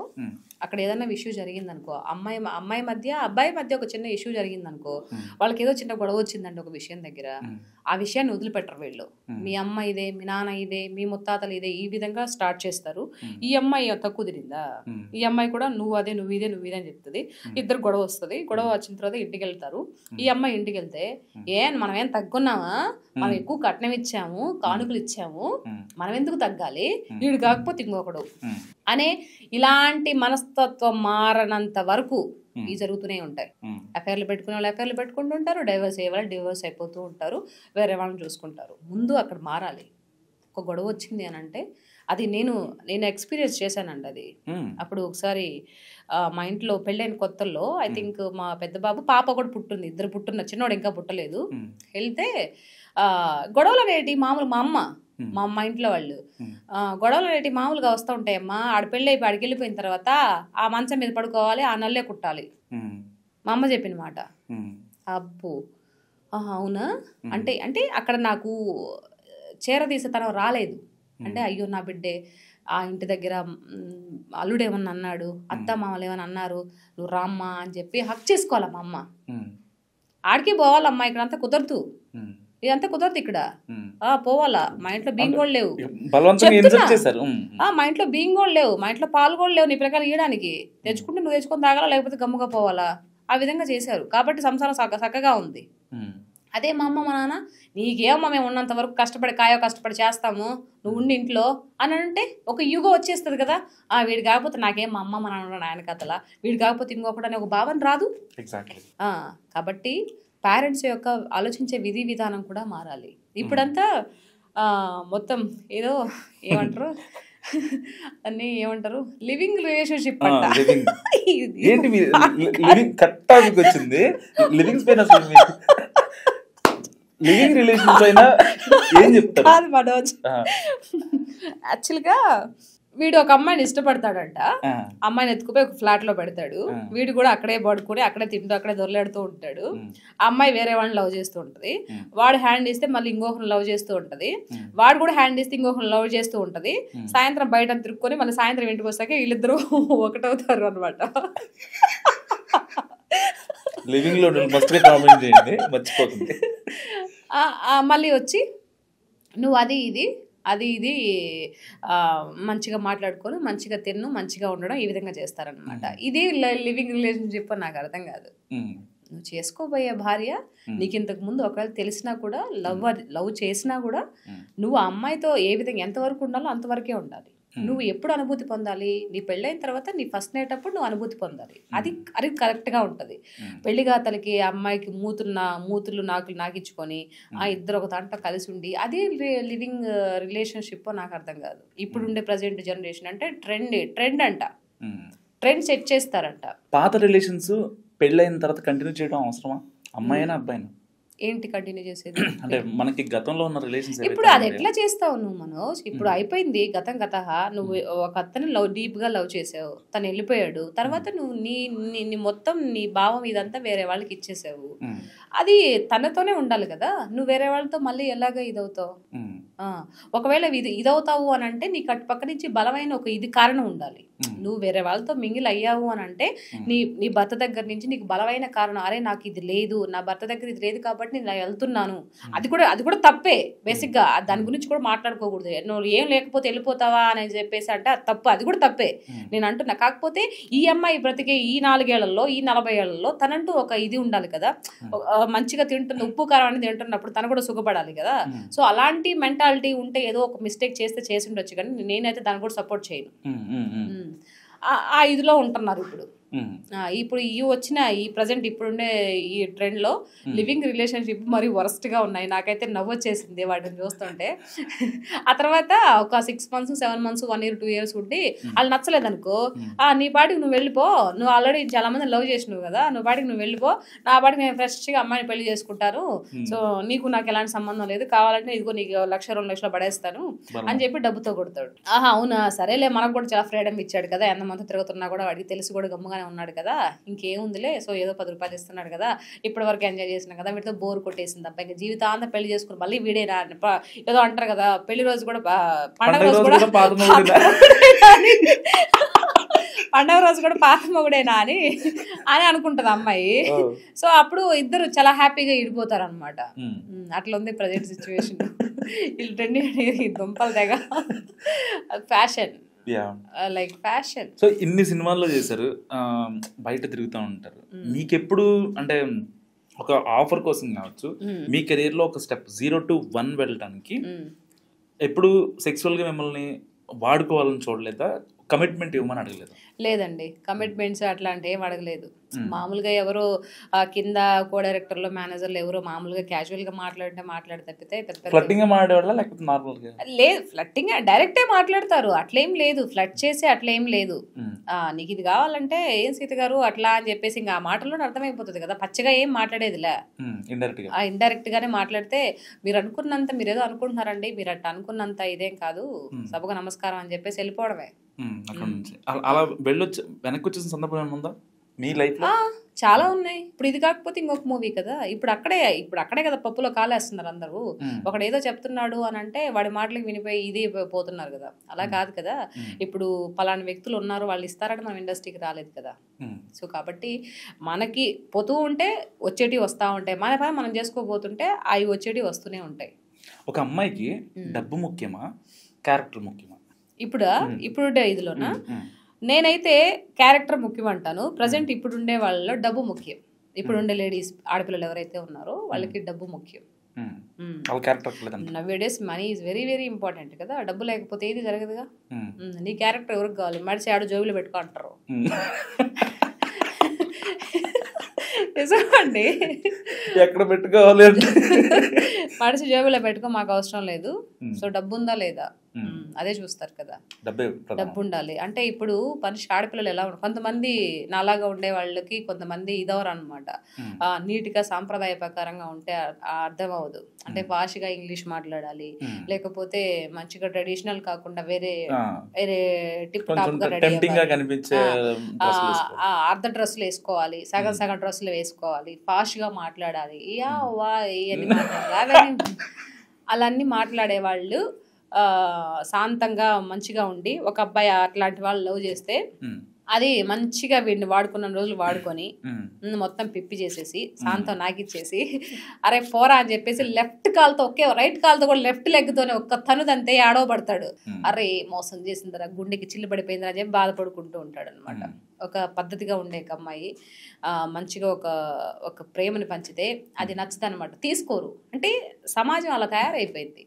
అక్కడ ఏదైనా ఇష్యూ జరిగిందనుకో, అమ్మాయి మధ్య అబ్బాయి మధ్య ఒక చిన్న ఇష్యూ జరిగిందనుకో, వాళ్ళకి ఏదో చిన్న గొడవ వచ్చిందండి ఒక విషయం దగ్గర, ఆ విషయాన్ని వదిలిపెట్టరు వీళ్ళు. మీ అమ్మ ఇదే, మీ నాన్న ఇదే, మీ ముత్తాతలు ఇదే, ఈ విధంగా స్టార్ట్ చేస్తారు. ఈ అమ్మాయి తక్కువ కుదిరిందా, ఈ అమ్మాయి కూడా నువ్వు అదే నువ్వు ఇదే అని చెప్తుంది. ఇద్దరు గొడవ వస్తుంది. గొడవ వచ్చిన తర్వాత ఇంటికి వెళ్తారు. ఈ అమ్మాయి ఇంటికి వెళ్తే మనం ఏం తగ్గున్నామా, మనం ఎక్కువ కట్నం ఇచ్చాము, కానుకలు ఇచ్చాము, మనం ఎందుకు తగ్గాలి, వీడు కాకపోతే ఇంకొకడు అనే ఇలాంటి మనస్తత్వం మారనంత వరకు ఇవి జరుగుతూనే ఉంటాయి. అఫైర్లు పెట్టుకునే వాళ్ళు అఫైర్లు పెట్టుకుంటూ ఉంటారు, డైవర్స్ అయ్యే వాళ్ళు డివోర్స్ అయిపోతూ ఉంటారు, వేరే వాళ్ళని చూసుకుంటారు. ముందు అక్కడ మారాలి. ఒక గొడవ వచ్చింది అని అంటే అది నేను ఎక్స్పీరియన్స్ చేశానండి. అది అప్పుడు ఒకసారి మా ఇంట్లో పెళ్ళైన కొత్తల్లో ఐ థింక్ మా పెద్ద బాబు పాప కూడా పుట్టింది, 2 పుట్టిన, చిన్నోడు ఇంకా పుట్టలేదు. వెళ్తే గొడవలు అనేటి మామూలు మా అమ్మ ఇంట్లో వాళ్ళు గొడవలు అనేటి మామూలుగా వస్తూ ఉంటాయమ్మా. ఆడ పెళ్ళి అయిపోయి ఆడికి వెళ్ళిపోయిన తర్వాత ఆ మంచం మీద పడుకోవాలి, ఆ నల్లే కుట్టాలి, మా అమ్మ చెప్పిన మాట. అబ్బో అవునా అంటే అక్కడ నాకు చేరదీసేతనం రాలేదు. అంటే అయ్యో నా బిడ్డే ఆ ఇంటి దగ్గర అల్లుడేమన్నా అన్నాడు, అత్త మామలు ఏమన్నా అన్నారు, నువ్వు రామ్మా అని చెప్పి హక్ చేసుకోవాలి మా అమ్మ. ఆడికి పోవాలమ్మా, ఇక్కడ అంతా కుదరదు, ఇదంతా కుదరదు ఇక్కడ, పోవాలా. మా ఇంట్లో బియ్యం కూడా లేవు, మా ఇంట్లో బియ్యం కూడా లేవు, మా ఇంట్లో పాలు కూడా లేవు, నీ పిల్లకాయలు ఇవ్వడానికి, తెచ్చుకుంటే నువ్వు తెచ్చుకొని తాగాలా, లేకపోతే గమ్ముగా పోవాలా. ఆ విధంగా చేశారు కాబట్టి సంసారం చక్కగా ఉంది. అదే మా అమ్మ మా నాన్న నీకేమో మేము ఉన్నంత వరకు కష్టపడి చేస్తాము, నువ్వు ఉండి ఇంట్లో అని అంటే ఒక యుగం వచ్చేస్తుంది కదా. వీడు కాకపోతే నాకేం మా అమ్మ మా నాన్న ఆయన కథలా, వీడు కాకపోతే ఇంకొకటి అనే ఒక భావన రాదు. కాబట్టి పేరెంట్స్ యొక్క ఆలోచించే విధి విధానం కూడా మారాలి. ఇప్పుడంతా మొత్తం ఏదో ఏమంటారు అన్ని ఏమంటారు లివింగ్ రిలేషన్షిప్ వచ్చింది. లివింగ్ రిలేషన్ పైన ఏం చెప్తారు మనోజ్? యాక్చువల్గా వీడు ఒక అమ్మాయిని ఇష్టపడతాడంట, అమ్మాయిని ఎత్తుకుపోయి ఒక ఫ్లాట్ లో పెడతాడు. వీడు కూడా అక్కడే పడుకుని అక్కడే తింటూ అక్కడే దొరలాడుతూ ఉంటాడు. ఆ అమ్మాయి వేరే వాళ్ళని లవ్ చేస్తూ ఉంటది, వాడు హ్యాండ్ ఇస్తే మళ్ళీ ఇంకొకరిని లవ్ చేస్తూ ఉంటది, వాడు కూడా హ్యాండ్ ఇస్తే ఇంకొకరిని లవ్ చేస్తూ ఉంటది. సాయంత్రం బయట తిరుక్కొని మళ్ళీ సాయంత్రం ఇంటికి వస్తాక వీళ్ళిద్దరూ ఒకటవుతారు అనమాట. లివింగ్ లో కామెంట్ చేయండి మర్చిపోతుంది. మళ్ళీ వచ్చి నువ్వు అది ఇది మంచిగా మాట్లాడుకొని మంచిగా తిన్ను మంచిగా ఉండడం ఈ విధంగా చేస్తారనమాట. ఇది లివింగ్ రిలేషన్షిప్ నాకు అర్థం కాదు. నువ్వు చేసుకోబోయే భార్య నీకు ఇంతకు ముందు ఒకవేళ తెలిసినా కూడా లవ్ చేసినా కూడా నువ్వు ఆ అమ్మాయితో ఏ విధంగా ఎంతవరకు ఉండాలో అంతవరకే ఉండాలి. నువ్వు ఎప్పుడు అనుభూతి పొందాలి? నీ పెళ్ళైన తర్వాత నీ ఫస్ట్ నైట్ అప్పుడు నువ్వు అనుభూతి పొందాలి. అది అది కరెక్ట్గా ఉంటుంది. పెళ్లిగాతలకి అమ్మాయికి మూతులు నాకిచ్చుకొని ఆ ఇద్దరు ఒక దాంట్లో కలిసి ఉండి అది లివింగ్ రిలేషన్షిప్ నాకు అర్థం కాదు. ఇప్పుడుండే ప్రజెంట్ జనరేషన్ అంటే ట్రెండ్ అంట, ట్రెండ్ సెట్ చేస్తారంట. పాత రిలేషన్స్ పెళ్ళైన తర్వాత కంటిన్యూ చేయడం అవసరమా? అమ్మాయినా అబ్బాయినా? ఏంటి కంటిన్యూ చేసేది? అంటే మనకి గతంలో ఉన్న రిలేషన్స్ ఇప్పుడు అది ఎట్లా చేస్తావు నువ్వు మనోజ్? ఇప్పుడు అయిపోయింది గతం. నువ్వు ఒక అతను డీప్ గా లవ్ చేసావు, తను వెళ్ళిపోయాడు, తర్వాత నువ్వు నీ మొత్తం నీ భావం ఇదంతా వేరే వాళ్ళకి ఇచ్చేసావు. అది తనతోనే ఉండాలి కదా, నువ్వు వేరే వాళ్ళతో మళ్ళీ ఎలాగ ఇదవుతావు? ఒకవేళ ఇదవుతావు అని అంటే నీకు అటు పక్క నుంచి బలమైన ఒక ఇది కారణం ఉండాలి. నువ్వు వేరే వాళ్ళతో మింగిల్ అయ్యావు అని అంటే నీ భర్త దగ్గర నుంచి నీకు బలమైన కారణం, అరే నాకు ఇది లేదు, నా భర్త దగ్గర ఇది లేదు కాబట్టి నేను వెళ్తున్నాను. అది కూడా తప్పే. బేసిక్ గా దాని గురించి కూడా మాట్లాడుకోకూడదు. నువ్వు ఏం లేకపోతే వెళ్ళిపోతావా అని చెప్పేసి అంటే అది తప్పు, అది కూడా తప్పే నేను అంటున్నా. కాకపోతే ఈ అమ్మాయి బ్రతికే ఈ 4 ఏళ్లలో ఈ 40 ఏళ్లలో తనంటూ ఒక ఇది ఉండాలి కదా, మంచిగా తింటుంది, ఉప్పు కారం అనేది తింటున్నప్పుడు తను కూడా సుఖపడాలి కదా. సో అలాంటి మెంటాలిటీ ఉంటే ఏదో ఒక మిస్టేక్ చేసి ఉండొచ్చు, కానీ నేనైతే దాన్ని కూడా సపోర్ట్ చేయను. ఆ ఇదిలో ఉంటున్నారు ఇప్పుడు ఈ వచ్చిన ఈ ప్రజెంట్ ఇప్పుడుండే ఈ ట్రెండ్ లో లివింగ్ రిలేషన్షిప్ మరి వరస్ట్ గా ఉన్నాయి. నాకైతే నవ్వు వచ్చేసింది వాటిని చూస్తుంటే. ఆ తర్వాత ఒక 6 months 7 months 1 year 2 years ఉండి వాళ్ళు నచ్చలేదు అనుకో, నీ పాటికి నువ్వు వెళ్ళిపో, నువ్వు ఆల్రెడీ చాలా మంది లవ్ చేసినావు కదా, నువ్వు పాటికి నువ్వు వెళ్ళిపో, నా పాటికి నేను ఫ్రెష్ గా అమ్మాయిని పెళ్లి చేసుకుంటాను, సో నీకు నాకు ఎలాంటి సంబంధం లేదు, కావాలంటే ఇదిగో నీకు 1,00,000 2 లక్షలు పడేస్తాను అని చెప్పి డబ్బుతో కొడతాడు. అవునా సరేలే, మనకు కూడా చాలా ఫ్రీడమ్ ఇచ్చాడు కదా, ఎంతమంది తిరుగుతున్నా కూడా వాడికి తెలిసి కూడా గమ్ముగానే ఉన్నాడు కదా, ఇంకేముందిలే, సో ఏదో 10 రూపాయలు ఇస్తున్నాడు కదా, ఇప్పటి వరకు ఎంజాయ్ చేసినా కదా, వీటితో బోర్ కొట్టేసింది అబ్బాయి, ఇంకా జీవితాంతం పెళ్లి చేసుకుని మళ్ళీ వీడేనా ఏదో అంటారు కదా, పెళ్లి రోజు కూడా పండగ రోజు కూడా పండగ రోజు కూడా పాత మొగుడేనా అని అనుకుంటది అమ్మాయి. సో అప్పుడు ఇద్దరు చాలా హ్యాపీగా ఇడిపోతారు అనమాట. అట్లా ఉంది ప్రజెంట్ సిచ్యువేషన్. వీళ్ళు ట్రెండింగ్ దుంపలు తెగ ఫ్యాషన్, లైక్ ఫ్యాషన్. సో ఇన్ని సినిమాల్లో చేశారు, బయట తిరుగుతూ ఉంటారు. మీకెప్పుడు అంటే ఒక ఆఫర్ కోసం కావచ్చు, మీ కెరీర్ లో ఒక స్టెప్ 0 to 1 వెళ్ళడానికి ఎప్పుడు సెక్సువల్ గా మిమ్మల్ని వాడుకోవాలని చూడలేదా? కమిట్మెంట్ ఇవ్వమని అడగలేదు? లేదండి, కమిట్మెంట్స్ అట్లాంటి ఏం అడగలేదు. మామూలుగా ఎవరో కింద కో డైరెక్టర్లు మేనేజర్లు ఎవరో మామూలుగా క్యాజువల్ గా మాట్లాడితే తప్పితే లేదు. ఫ్లట్టింగ్ డైరెక్టే మాట్లాడతారు, అట్లేం లేదు. ఫ్లట్ చేసి అట్లేం లేదు. నీకు ఇది కావాలంటే ఏం సీత గారు అట్లా అని చెప్పేసి ఇంకా ఆ మాటల్లో అర్థమైపోతుంది కదా, పచ్చగా ఏం మాట్లాడేదిలే, ఇండైరెక్ట్ గానే మాట్లాడితే మీరు అనుకున్నంత మీరు ఏదో అనుకుంటున్నారండి, మీరు అట్లా అనుకున్నంత ఇదేం కాదు, సభకు నమస్కారం అని చెప్పేసి వెళ్ళిపోవడమే. అలా వెళ్ళొచ్చు వెనక్కి వచ్చేసిన సందర్భం ఏమైనా ఉందా మీ లైఫ్ లో? చాలా ఉన్నాయి. ఇప్పుడు ఇది కాకపోతే ఇంకొక మూవీ కదా, ఇప్పుడు అక్కడే కదా పప్పులో కాలేస్తున్నారు అందరూ. ఒకడు ఏదో చెప్తున్నాడు అని అంటే వాడి మాటలకు వినిపోయి ఇది పోతున్నారు కదా, అలా కాదు కదా. ఇప్పుడు పలానా వ్యక్తులు ఉన్నారు, వాళ్ళు ఇస్తారని మనం ఇండస్ట్రీకి రాలేదు కదా. సో కాబట్టి మనకి పోతూ ఉంటే వచ్చేటివి వస్తూ ఉంటాయి, మన పని మనం చేసుకోబోతుంటే అవి వచ్చేటివి వస్తూనే ఉంటాయి. ఒక అమ్మాయికి డబ్బు ముఖ్యమా, క్యారెక్టర్ ముఖ్యమా? ఇప్పుడుండే ఇదిలోనా నేనైతే క్యారెక్టర్ ముఖ్యం అంటాను. ప్రజెంట్ ఇప్పుడుండే వాళ్ళలో డబ్బు ముఖ్యం. ఇప్పుడుండే లేడీస్ ఆడపిల్లలు ఎవరైతే ఉన్నారో వాళ్ళకి డబ్బు ముఖ్యం. Now days money is very very important కదా, డబ్బు లేకపోతే ఏది జరగదుగా. నీ క్యారెక్టర్ ఎవరికి కావాలి? మడిచి ఆడు జోబులో పెట్టుకో అంటారు. నిజమండి, ఎక్కడ పెట్టుకోవాలి మడిచి జోబులో పెట్టుకో, మాకు అవసరం లేదు. సో డబ్బు ఉందా లేదా అదే చూస్తారు కదా, డబ్బు ఉండాలి. అంటే ఇప్పుడు మనిషి ఆడపిల్లలు ఎలా ఉన్నారు, కొంతమంది నాలాగా ఉండే వాళ్ళకి కొంతమంది ఇదవరు అనమాట. నీట్గా సాంప్రదాయ ప్రకారంగా ఉంటే అర్థం అవ్వదు. అంటే భాషగా ఇంగ్లీష్ మాట్లాడాలి, లేకపోతే మంచిగా ట్రెడిషనల్ కాకుండా వేరే టిప్ టాప్ గా రెడీ అర్ధ డ్రెస్సులు వేసుకోవాలి, సగం డ్రెస్సులు వేసుకోవాలి, ఫాస్ట్ గా మాట్లాడాలి, అలాన్ని మాట్లాడే వాళ్ళు శాంతంగా మంచిగా ఉండి ఒక అబ్బాయి అట్లాంటి వాళ్ళు లవ్ చేస్తే అది మంచిగా వీడిని వాడుకున్న రోజులు వాడుకొని మొత్తం పిప్పి చేసేసి శాంతం నాకిచ్చేసి అరే పోరా అని చెప్పేసి లెఫ్ట్ కాల్తో రైట్ కాల్తో కూడా లెఫ్ట్ లెగ్ తోనే ఒక్క తనుదంతే ఆడవ పడతాడు. అరే మోసం చేసిందరా, గుండెకి చిల్లు పడిపోయిందిరా అని చెప్పి బాధపడుకుంటూ ఉంటాడు అనమాట. ఒక పద్ధతిగా ఉండే ఒక అమ్మాయి మంచిగా ఒక ప్రేమని పంచితే అది నచ్చదనమాట, తీసుకోరు. అంటే సమాజం అలా తయారైపోయింది.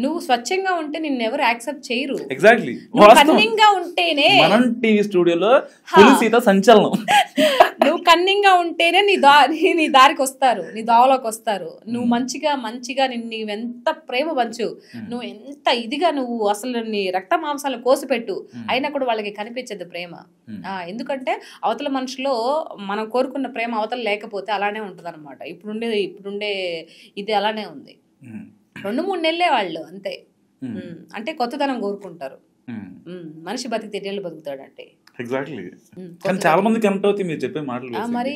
నువ్వు స్వచ్ఛంగా ఉంటే నిన్ను ఎవరు యాక్సెప్ట్ చేయరు. ఎగ్జాక్ట్లీ. కన్నింగ్ గా ఉంటేనే మనం టీవీ స్టూడియోలో పులిసీత సంచలనం. నువ్వు కన్నింగ్ గా ఉంటేనే నీ దారికి వస్తారు, నీ దావలోకి వస్తారు. నువ్వు మంచిగా నీవెంత ప్రేమ పంచు, నువ్వు ఎంత ఇదిగా నువ్వు అసలు నీ రక్త మాంసాలను కోసిపెట్టు, అయినా కూడా వాళ్ళకి కనిపించదు ప్రేమ. ఎందుకంటే అవతల మనుషులో మనం కోరుకున్న ప్రేమ అవతల లేకపోతే అలానే ఉంటది అనమాట. ఇప్పుడుండే ఇది అలానే ఉంది. 2-3 నెలలే వాళ్ళు అంతే. అంటే కొత్తదనం కోరుకుంటారు. మనిషి బతికి తెడ్డేళ్ళు బతుకుతాడంటే. ఎగ్జాక్ట్లీ. కానీ చాలా మంది కనెక్ట్ అవుతాయి మీరు చెప్పే మాటలు. మరి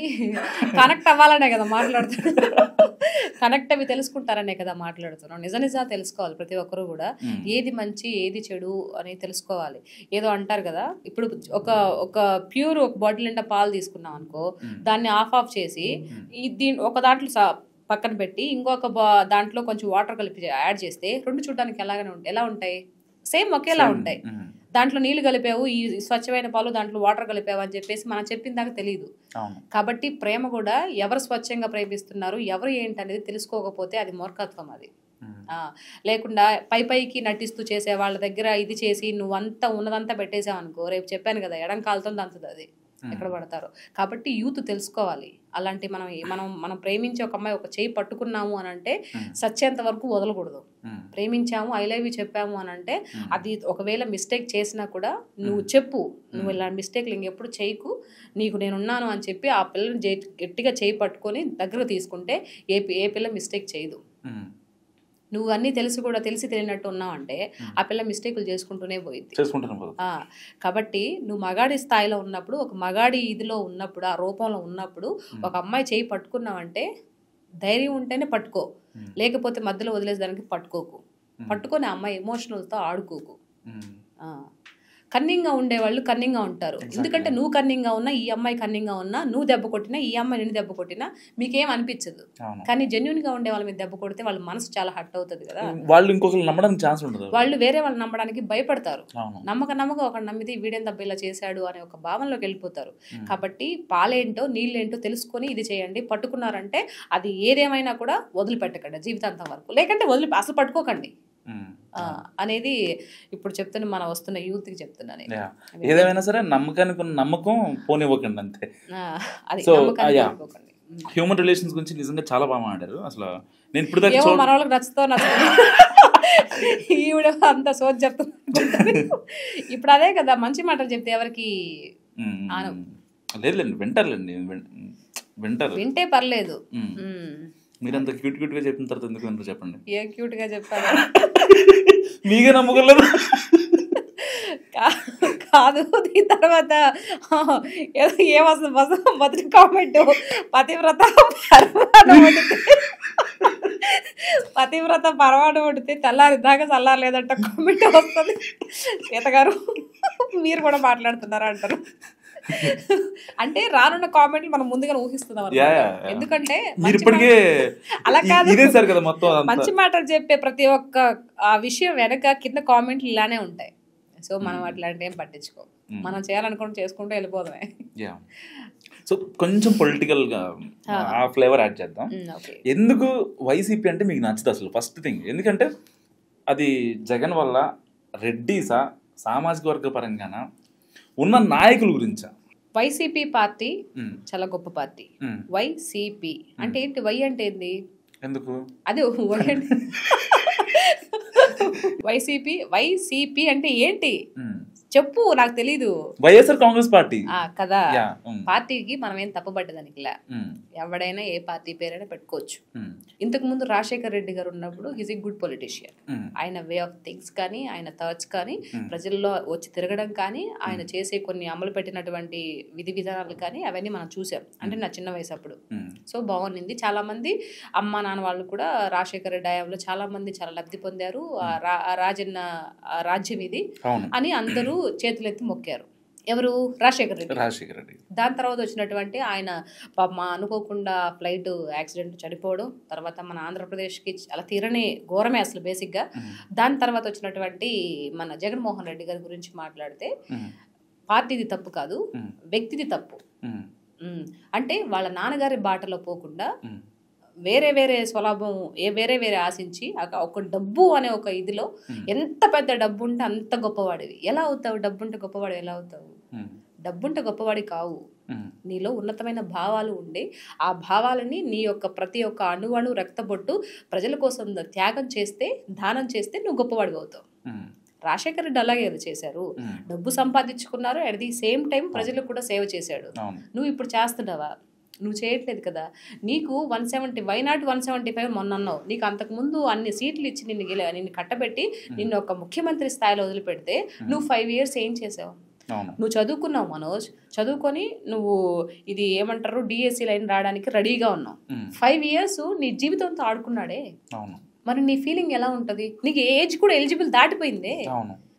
కనెక్ట్ అవ్వాలనే కదా మాట్లాడుతున్నారు, కనెక్ట్ అవి తెలుసుకుంటారనే కదా మాట్లాడుతున్నాం. నిజాలు తెలుసుకోవాలి ప్రతి ఒక్కరు కూడా. ఏది మంచి ఏది చెడు అని తెలుసుకోవాలి. ఏదో అంటారు కదా, ఇప్పుడు ఒక ప్యూర్ ఒక బాటిల్ నిండా పాలు తీసుకున్నాం అనుకో, దాన్ని ఆఫ్ చేసి ఒక దాంట్లో పక్కన పెట్టి ఇంకొక దాంట్లో కొంచెం వాటర్ కలిపి యాడ్ చేస్తే రెండు చూడడానికి ఎలా ఉంటాయి? సేమ్ ఒకేలా ఉంటాయి. దాంట్లో నీళ్లు కలిపావు, ఈ స్వచ్ఛమైన పాలు దాంట్లో వాటర్ కలిపావు అని చెప్పేసి మనం చెప్పిన దాకా తెలియదు. కాబట్టి ప్రేమ కూడా ఎవరు స్వచ్ఛంగా ప్రేమిస్తున్నారు, ఎవరు ఏంటి అనేది తెలుసుకోకపోతే అది మూర్ఖత్వం. అది లేకుండా పైకి నటిస్తూ చేసే వాళ్ళ దగ్గర ఇది చేసి నువ్వంతా ఉన్నదంతా పెట్టేసావు అనుకో, రేపు చెప్పాను కదా ఎడం కాలుతో దంచుతుంది అది, ఎక్కడ పడతారు. కాబట్టి యూత్ తెలుసుకోవాలి. అలాంటి మనం ప్రేమించి ఒక అమ్మాయి ఒక చేయి పట్టుకున్నాము అని అంటే సచ్చేంత వరకు వదలకూడదు. ప్రేమించాము, ఐ లవ్ యూ చెప్పాము అని అంటే అది ఒకవేళ మిస్టేక్ చేసినా కూడా నువ్వు చెప్పు, నువ్వు ఇలా మిస్టేక్లు ఇంకెప్పుడు చేయకు, నీకు నేనున్నాను అని చెప్పి ఆ పిల్లని గట్టిగా చేయి పట్టుకొని దగ్గర తీసుకుంటే ఏ పిల్ల మిస్టేక్ చేయదు. నువ్వు అన్నీ తెలిసి తెలియనట్టు ఉన్నావు అంటే ఆ పిల్ల మిస్టేకులు చేసుకుంటూనే పోయింది. కాబట్టి నువ్వు మగాడి స్థాయిలో ఉన్నప్పుడు, ఒక మగాడి ఇదిలో ఉన్నప్పుడు, ఆ రూపంలో ఉన్నప్పుడు ఒక అమ్మాయి చేయి పట్టుకున్నావంటే ధైర్యం ఉంటేనే పట్టుకో, లేకపోతే మధ్యలో వదిలేసేదానికి పట్టుకొని ఆ అమ్మాయి ఎమోషనల్తో ఆడుకోకు. కన్నింగ్గా ఉండేవాళ్ళు కన్నింగ్గా ఉంటారు. ఎందుకంటే నువ్వు కన్నింగ్గా ఉన్నా, ఈ అమ్మాయి కన్నింగ్గా ఉన్నా, నువ్వు దెబ్బ కొట్టినా, ఈ అమ్మాయి నిన్ను దెబ్బ కొట్టినా మీకేం అనిపించదు. కానీ జెన్యున్ గా ఉండే వాళ్ళ మీద దెబ్బ కొడితే వాళ్ళ మనసు చాలా హర్ట్ అవుతుంది కదా. వాళ్ళు ఇంకొకరు నమ్మడానికి ఛాన్స్ ఉండదు. వాళ్ళు వేరే వాళ్ళు నమ్మడానికి భయపడతారు. నమ్మక ఒకటి నమ్మితే వీడేం దెబ్బ ఇలా చేశాడు అనే ఒక భావనలోకి వెళ్ళిపోతారు. కాబట్టి పాలేంటో నీళ్ళేంటో తెలుసుకొని ఇది చేయండి. పట్టుకున్నారంటే అది ఏదేమైనా కూడా వదిలిపెట్టకండి జీవితాంతం వరకు, లేకంటే అసలు పట్టుకోకండి అనేది ఇప్పుడు చెప్తున్నా, మన వస్తున్న యూత్ కి చెప్తున్నాను. ఏదేమైనా సరే నమ్మకానికి నమ్మకం పోనివ్వకండి అంతే. సో హ్యూమన్ రిలేషన్స్ గురించి నిజంగా చాలా బాగా మాట్లాడారు. అసలు నేను ఇప్పుడు మన వాళ్ళకి నచ్చుతో ఈవిడ అంత సోచ్ చెప్తున్నా. ఇప్పుడు అదే కదా మంచి మాటలు చెప్తే ఎవరికి లేదులేండి, వింటారు, వింటే పర్లేదు. మీరంత క్యూట్ గా చెప్పిన తర్వాత ఎందుకు వింటారు చెప్పండి. ఏ క్యూట్ గా చెప్పారు, మీకే నమ్మకలేదు కాదు. దీని తర్వాత ఏమొస్తుంది మొదటి కామెంట్, పతివ్రత పరవాడు పడితే తెల్లారి దాకా చల్లారలేదంట కామెంట్ వస్తుంది. సీత గారు మీరు కూడా మాట్లాడుతున్నారా అంటారు. అంటే రానున్న కామెంట్లు మనం ముందుగా ఊహిస్తున్నాం. ఎందుకంటే అలా కాదు, మంచి మాటలు చెప్పే ప్రతి ఒక్క ఆ విషయం వెనక కింద కామెంట్లు ఇలానే ఉంటాయి. సో మనం అట్లాంటి ఏం పట్టించుకో, మనం చేయాలనుకుంటే చేసుకుంటూ వెళ్ళిపోదామే. సో కొంచెం పొలిటికల్ గా ఆ ఫ్లేవర్ యాడ్ చేద్దాం. ఎందుకు వైసీపీ అంటే మీకు నచ్చదు అసలు? ఫస్ట్ థింగ్ ఎందుకంటే అది జగన్ వల్ల, రెడ్డిసా, సామాజిక వర్గ పరంగానా, ఉన్న నాయకుల గురించా? వైసీపీ పార్టీ చాలా గొప్ప పార్టీ. వైసీపీ అంటే ఏంటి? వై అంటే ఏంది? ఎందుకు అదే వై అంటే వైసీపీ అంటే ఏంటి చెప్పు, నాకు తెలీదు. వైఎస్ఆర్ కాంగ్రెస్ పార్టీ కదా. పార్టీకి మనం ఏం తప్పబడ్డదానికిలా, ఎవడైనా ఏ పార్టీ పేరైనా పెట్టుకోవచ్చు. ఇంతకు ముందు రాజశేఖర్ రెడ్డి గారు ఉన్నప్పుడు హీజ్ ఏ గుడ్ పొలిటీషియన్. ఆయన వే ఆఫ్ థింగ్స్ కానీ, ఆయన థాట్స్ కానీ, ప్రజల్లో వచ్చి తిరగడం కానీ, ఆయన చేసే కొన్ని అమలు పెట్టినటువంటి విధి విధానాలు కానీ అవన్నీ మనం చూసాం. అంటే నా చిన్న వయసు అప్పుడు. సో బాగుంది. చాలా మంది అమ్మ నాన్న వాళ్ళు కూడా రాజశేఖర్ రెడ్డి హయాంలో చాలా మంది చాలా లబ్ధి పొందారు. రాజన్న రాజ్యం ఇది అని అందరూ చేతులెత్తి మొక్కారు. ఎవరు? రాజశేఖర్ రెడ్డి. దాని తర్వాత వచ్చినటువంటి ఆయన అనుకోకుండా ఫ్లైట్ యాక్సిడెంట్ చనిపోవడం, తర్వాత మన ఆంధ్రప్రదేశ్కి అలా తీరనే ఘోరమే అసలు బేసిక్గా. దాని తర్వాత వచ్చినటువంటి మన జగన్మోహన్ రెడ్డి గారి గురించి మాట్లాడితే పార్టీది తప్పు కాదు, వ్యక్తిది తప్పు. అంటే వాళ్ళ నాన్నగారి బాటలో పోకుండా వేరే వేరే స్వలాభం వేరే వేరే ఆశించి ఒక డబ్బు అనే ఒక ఇదిలో ఎంత పెద్ద డబ్బు ఉంటే అంత గొప్పవాడివి. ఎలా అవుతావు? డబ్బు ఉంటే గొప్పవాడు ఎలా అవుతావు? డబ్బుంటే గొప్పవాడి కావు. నీలో ఉన్నతమైన భావాలు ఉండి ఆ భావాలని నీ యొక్క ప్రతి ఒక్క అణువణు రక్తబొట్టు ప్రజల కోసం త్యాగం చేస్తే, దానం చేస్తే నువ్వు గొప్పవాడివి అవుతావు. రాజశేఖర్ రెడ్డి అలాగే అది చేశారు. డబ్బు సంపాదించుకున్నారు, అట్ ది సేమ్ టైం ప్రజలకు కూడా సేవ చేశాడు. నువ్వు ఇప్పుడు చేస్తున్నావా? నువ్వు చేయట్లేదు కదా. నీకు 170 వైనాట్ 175 మొన్న అన్నావు. నీకు అంతకుముందు అన్ని సీట్లు ఇచ్చి నిన్ను కట్టబెట్టి నిన్ను ఒక ముఖ్యమంత్రి స్థాయిలో వదిలిపెడితే నువ్వు 5 years ఏం చేసావు? నువ్వు చదువుకున్నావు మనోజ్, చదువుకొని నువ్వు ఇది ఏమంటారు డిఎస్సి లైన్ రావడానికి రెడీగా ఉన్నావు. 5 years నీ జీవితంతో ఆడుకున్నాడే. మరి నీ ఫీలింగ్ ఎలా ఉంటది? నీకు ఏజ్ కూడా ఎలిజిబుల్ దాటిపోయిందే.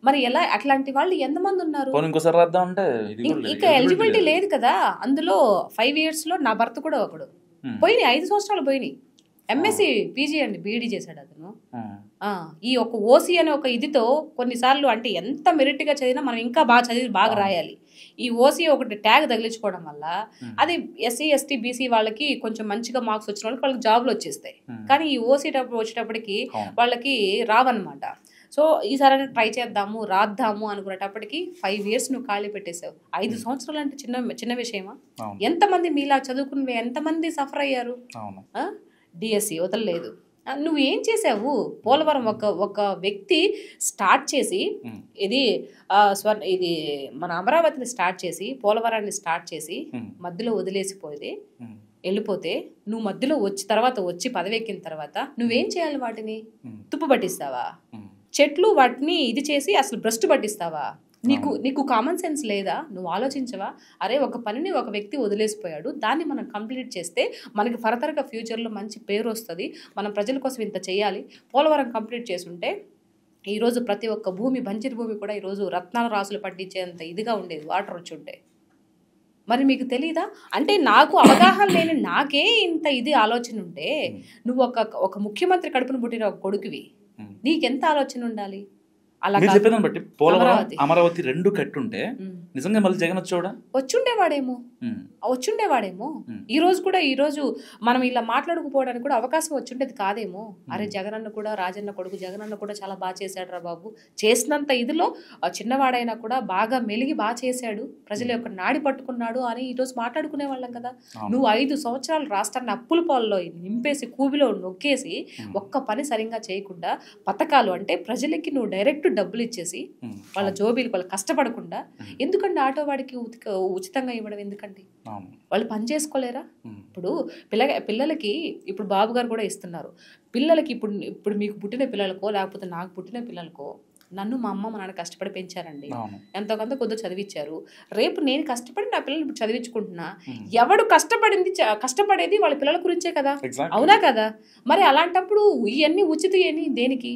మరి ఎలా? అట్లాంటి వాళ్ళు ఎంతమంది ఉన్నారు? ఇంకా ఎలిజిబిలిటీ లేదు కదా. అందులో 5 years లో నా భర్త కూడా ఒకడు పోయినాయి, 5 సంవత్సరాలు పోయినాయి. ఎంఎస్సి పీజీ అండి, బీఈడీ చేశాడు అతను. ఈ ఒక ఓసీ అనే ఒక ఇదితో కొన్నిసార్లు అంటే ఎంత మెరిట్గా చదివినా మనం ఇంకా బాగా చదివి బాగా రాయాలి. ఈ ఓసీ ఒకటి ట్యాగ్ తగిలించుకోవడం వల్ల అది ఎస్సీ ఎస్టీ బీసీ వాళ్ళకి కొంచెం మంచిగా మార్క్స్ వచ్చిన వాళ్ళకి జాబ్లు వచ్చేస్తాయి. కానీ ఈ ఓసీ వచ్చేటప్పటికి వాళ్ళకి రావన్నమాట. సో ఈసారి ట్రై చేద్దాము, రాద్దాము అనుకునేటప్పటికి 5 years నువ్వు ఖాళీ పెట్టేశావు. 5 సంవత్సరాలు అంటే చిన్న విషయమా? ఎంతమంది మీలా చదువుకునే ఎంతమంది సఫర్ అయ్యారు? డిఎస్సి వదలలేదు. నువ్వు ఏం చేసావు? పోలవరం ఒక వ్యక్తి స్టార్ట్ చేసి ఇది ఇది మన అమరావతిని స్టార్ట్ చేసి పోలవరాన్ని స్టార్ట్ చేసి మధ్యలో వదిలేసిపోతే వెళ్ళిపోతే నువ్వు మధ్యలో వచ్చి పదవెక్కిన తర్వాత నువ్వేం చేయాలి? వాటిని తుప్పు పట్టిస్తావా? చెట్లు వాటిని ఇది చేసి అసలు భ్రష్టు పట్టిస్తావా? నీకు కామన్ సెన్స్ లేదా? నువ్వు ఆలోచించవా? అరే ఒక పనిని ఒక వ్యక్తి వదిలేసిపోయాడు, దాన్ని మనం కంప్లీట్ చేస్తే మనకి ఫర్దర్గా ఫ్యూచర్లో మంచి పేరు వస్తుంది, మనం ప్రజల కోసం ఇంత చేయాలి. పోలవరం కంప్లీట్ చేసుంటే ఈరోజు ప్రతి ఒక్క భూమి, బంజరు భూమి కూడా ఈరోజు రత్నాల రాసులు పట్టించేంత ఇదిగా ఉండేది, వాటర్ వచ్చి ఉంటే. మరి మీకు తెలీదా? అంటే నాకు అవగాహన లేని నాకే ఇంత ఇది ఆలోచన ఉంటే నువ్వు ఒక ముఖ్యమంత్రి కడుపును పుట్టిన ఒక కొడుకువి, నీకెంత ఆలోచన ఉండాలి? మీరు చెప్పేదాన్ని బట్టి పోలవరం అమరావతి 2 కట్టుంటే నిజంగా మళ్ళీ జగన్ వచ్చుండేవాడేమో. ఈ రోజు మనం ఇలా మాట్లాడుకుపోవడానికి కూడా అవకాశం వచ్చుండేది కాదేమో. అరే జగనన్న కూడా, రాజన్న కొడుకు జగనన్న కూడా చాలా బాగా చేశాడు రా బాబు, చేసినంత ఇదిలో చిన్నవాడైనా కూడా బాగా మెలిగి బాగా చేశాడు, ప్రజల యొక్క నాడి పట్టుకున్నాడు అని ఈరోజు మాట్లాడుకునే వాళ్ళం కదా. నువ్వు 5 సంవత్సరాలు రాష్ట్రాన్ని అప్పుల పాలలో నింపేసి కూబిలో నొక్కేసి ఒక్క పని సరిగ్గా చేయకుండా పథకాలు అంటే ప్రజలకి నువ్వు డైరెక్ట్ డబ్బులు ఇచ్చేసి వాళ్ళ జోబీలు వాళ్ళు కష్టపడకుండా ఎందుకంటే ఆటో వాడికి ఉచితంగా ఇవ్వడం ఎందుకండి? వాళ్ళు పని చేసుకోలేరా? ఇప్పుడు పిల్లలకి ఇప్పుడు బాబు గారు కూడా ఇస్తున్నారు. పిల్లలకి ఇప్పుడు మీకు పుట్టిన పిల్లలకో లేకపోతే నాకు పుట్టిన పిల్లలకో నన్ను మా అమ్మ మా నాన్న కష్టపడి పెంచారండి, ఎంతో కొంత కొద్దిగా చదివించారు. రేపు నేను కష్టపడి నా పిల్లల్ని ఇప్పుడు చదివించుకుంటున్నా. ఎవడు కష్టపడేది వాళ్ళ పిల్లల గురించే కదా, అవునా కదా? మరి అలాంటప్పుడు ఇవన్నీ ఉచిత దేనికి?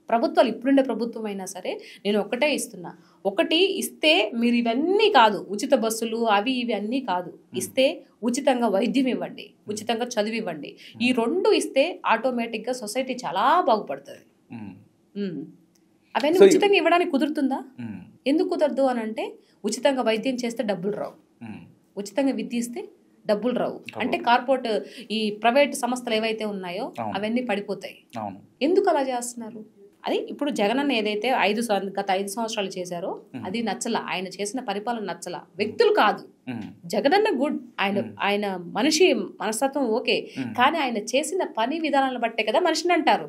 ప్రభుత్వాలు ఇప్పుడుండే ప్రభుత్వం అయినా సరే నేను ఒకటే ఇస్తున్నా. ఒకటి ఇస్తే మీరు ఇవన్నీ కాదు, ఉచిత బస్సులు అవి ఇవి అన్నీ కాదు, ఇస్తే ఉచితంగా వైద్యం ఇవ్వండి, ఉచితంగా చదువు ఇవ్వండి. ఈ 2 ఇస్తే ఆటోమేటిక్గా సొసైటీ చాలా బాగుపడుతుంది. అవన్నీ ఉచితంగా ఇవ్వడానికి కుదురుతుందా? ఎందుకు కుదరదు అని అంటే ఉచితంగా వైద్యం చేస్తే డబ్బులు రావు, ఉచితంగా విద్య ఇస్తే డబ్బులు రావు. అంటే కార్పొరేట్ ఈ ప్రైవేట్ సంస్థలు ఏవైతే ఉన్నాయో అవన్నీ పడిపోతాయి. ఎందుకు అలా చేస్తున్నారు? అది ఇప్పుడు జగనన్న ఏదైతే గత 5 సంవత్సరాలు చేశారో అది నచ్చల, ఆయన చేసిన పరిపాలన నచ్చల. వ్యక్తులు కాదు, జగనన్న గుడ్, ఆయన మనిషి మనస్తత్వం ఓకే, కానీ ఆయన చేసిన పని విధానాలను బట్టే కదా మనిషిని అంటారు.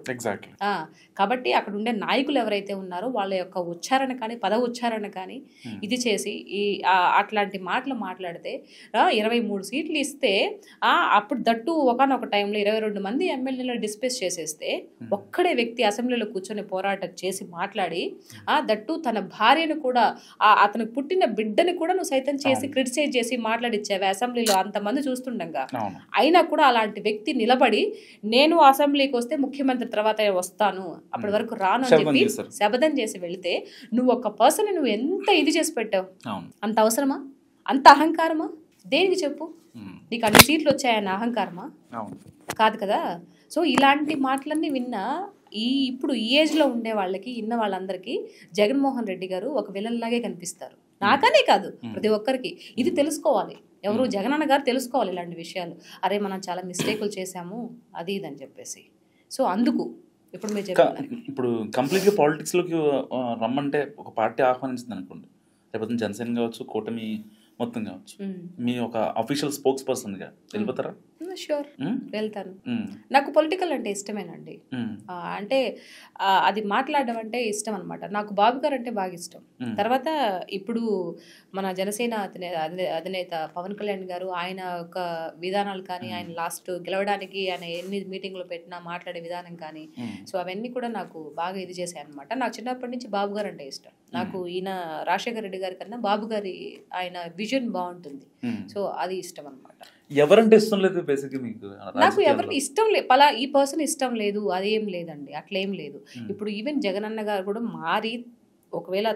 కాబట్టి అక్కడ ఉండే నాయకులు ఎవరైతే ఉన్నారో వాళ్ళ యొక్క ఉచ్చారణ కానీ పద ఉచ్చారణ కానీ ఇది చేసి అట్లాంటి మాటలు మాట్లాడితే 23 సీట్లు ఇస్తే అప్పుడు దట్టు ఒకనొక టైంలో 22 మంది ఎమ్మెల్యేలు డిస్పెస్ చేసేస్తే ఒక్కడే వ్యక్తి అసెంబ్లీలో కూర్చొని పోరాటం చేసి మాట్లాడి దట్టు తన భార్యను కూడా అతనికి పుట్టిన బిడ్డని కూడా నువ్వు సైతం చేసి క్రిటిసైజ్ చేసి మాట్లాడిచ్చావు అసెంబ్లీలో అంతమంది చూస్తుండగా. అయినా కూడా అలాంటి వ్యక్తి నిలబడి నేను అసెంబ్లీకి వస్తే ముఖ్యమంత్రి తర్వాత వస్తాను, అప్పటి వరకు రాను అని చెప్పి శపథం చేసి వెళితే నువ్వు ఒక పర్సన్ నువ్వు ఎంత ఇది చేసి పెట్టావు? అంత అవసరమా? అంత అహంకారమా? దేనికి చెప్పు? నీకు అన్ని సీట్లు వచ్చాయన్న అహంకారమా? కాదు కదా. సో ఇలాంటి మాటలన్నీ విన్నా ఇప్పుడు ఈ ఏజ్లో ఉండే వాళ్ళకి ఇన్న వాళ్ళందరికీ జగన్మోహన్ రెడ్డి గారు ఒక విలన్ లాగే కనిపిస్తారు. నాకనే కాదు ప్రతి ఒక్కరికి ఇది తెలుసుకోవాలి. ఎవరు జగనన్న గారు తెలుసుకోవాలి ఇలాంటి విషయాలు. అరే మనం చాలా మిస్టేకులు చేశాము అది ఇది అని చెప్పేసి. సో అందుకు ఇప్పుడు మీరు చెప్పారు ఇప్పుడు కంప్లీట్గా పాలిటిక్స్లోకి రమ్మంటే ఒక పార్టీ ఆహ్వానించింది అనుకోండి, లేకపోతే జనసేన కావచ్చు, కూటమి మొత్తం కావచ్చు, మీ ఒక అఫీషియల్ స్పోక్స్ పర్సన్గా వెళ్ళిపోతారా? షూర్ వెళ్తాను. నాకు పొలిటికల్ అంటే ఇష్టమేనండి. అంటే అది మాట్లాడడం అంటే ఇష్టం అనమాట. నాకు బాబు గారు అంటే బాగా ఇష్టం. తర్వాత ఇప్పుడు మన జనసేన అధినేత పవన్ కళ్యాణ్ గారు ఆయన ఒక విధానాలు కానీ, ఆయన లాస్ట్ గెలవడానికి ఆయన ఎన్ని మీటింగ్లు పెట్టినా మాట్లాడే విధానం కానీ, సో అవన్నీ కూడా నాకు బాగా ఇది చేశాయి అనమాట. నాకు చిన్నప్పటి నుంచి బాబు గారు అంటే ఇష్టం. నాకు ఈయన రాజశేఖర రెడ్డి గారి కన్నా బాబు గారి ఆయన విజన్ బాగుంటుంది. సో అది ఇష్టం అనమాట. ఎవరంటే ఇష్టం లేదు బేసిక్గా మీకు? నాకు ఎవరిని ఇష్టం లేదు, ఈ పర్సన్ ఇష్టం లేదు అదేం లేదండి, అట్లేం లేదు. ఇప్పుడు ఈవెన్ జగనన్న గారు కూడా మారి ఒకవేళ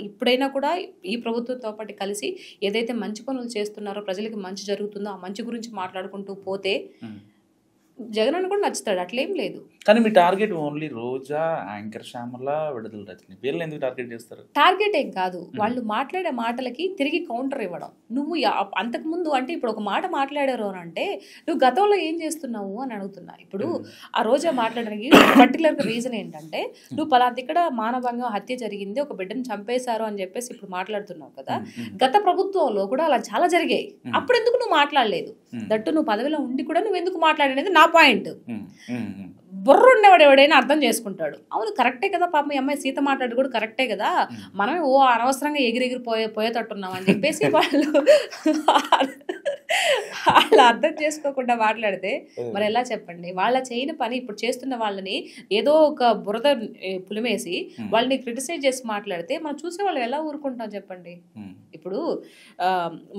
ఇప్పుడైనా కూడా ఈ ప్రభుత్వంతో పాటు కలిసి ఏదైతే మంచి పనులు చేస్తున్నారో, ప్రజలకి మంచి జరుగుతుందో ఆ మంచి గురించి మాట్లాడుకుంటూ పోతే జగనన్న కూడా నచ్చుతాడు, అట్లేం లేదు. కానీ మీ టార్గెట్ ఓన్లీ రోజా, యాంకర్ శ్యామల, విడుదల రజని, వీళ్ళని ఎందుకు టార్గెట్ చేస్తారు? టార్గెట్ ఏం కాదు, వాళ్ళు మాట్లాడే మాటలకి తిరిగి కౌంటర్ ఇవ్వడం. నువ్వు అంతకుముందు అంటే ఇప్పుడు ఒక మాట మాట్లాడారు అని అంటే నువ్వు గతంలో ఏం చేస్తున్నావు అని అడుగుతున్నా. ఇప్పుడు ఆ రోజా మాట్లాడడానికి పర్టికులర్ రీజన్ ఏంటంటే నువ్వు పలాంటి ఇక్కడ మానవంగా హత్య జరిగింది, ఒక బిడ్డను చంపేశారు అని చెప్పేసి ఇప్పుడు మాట్లాడుతున్నావు కదా. గత ప్రభుత్వంలో కూడా అలా చాలా జరిగాయి, అప్పుడు ఎందుకు నువ్వు మాట్లాడలేదు? దట్టు నువ్వు పదవిలో ఉండి కూడా నువ్వు ఎందుకు మాట్లాడేది నా పాయింట్. బుర్ర ఉండేవాడు ఎవడైనా అర్థం చేసుకుంటాడు. అవును కరెక్టే కదా, పాప మీ అమ్మాయి సీత మాట్లాడు కూడా కరెక్టే కదా, మనమే అనవసరంగా ఎగిరెగిరి పోయేటట్టున్నాం అని చెప్పేసి వాళ్ళు అర్థం చేసుకోకుండా మాట్లాడితే మరి ఎలా చెప్పండి? వాళ్ళ చేయని పని ఇప్పుడు చేస్తున్న వాళ్ళని ఏదో ఒక బురద పులిమేసి వాళ్ళని క్రిటిసైజ్ చేసి మాట్లాడితే మనం చూసే వాళ్ళు ఎలా ఊరుకుంటాం చెప్పండి? ఇప్పుడు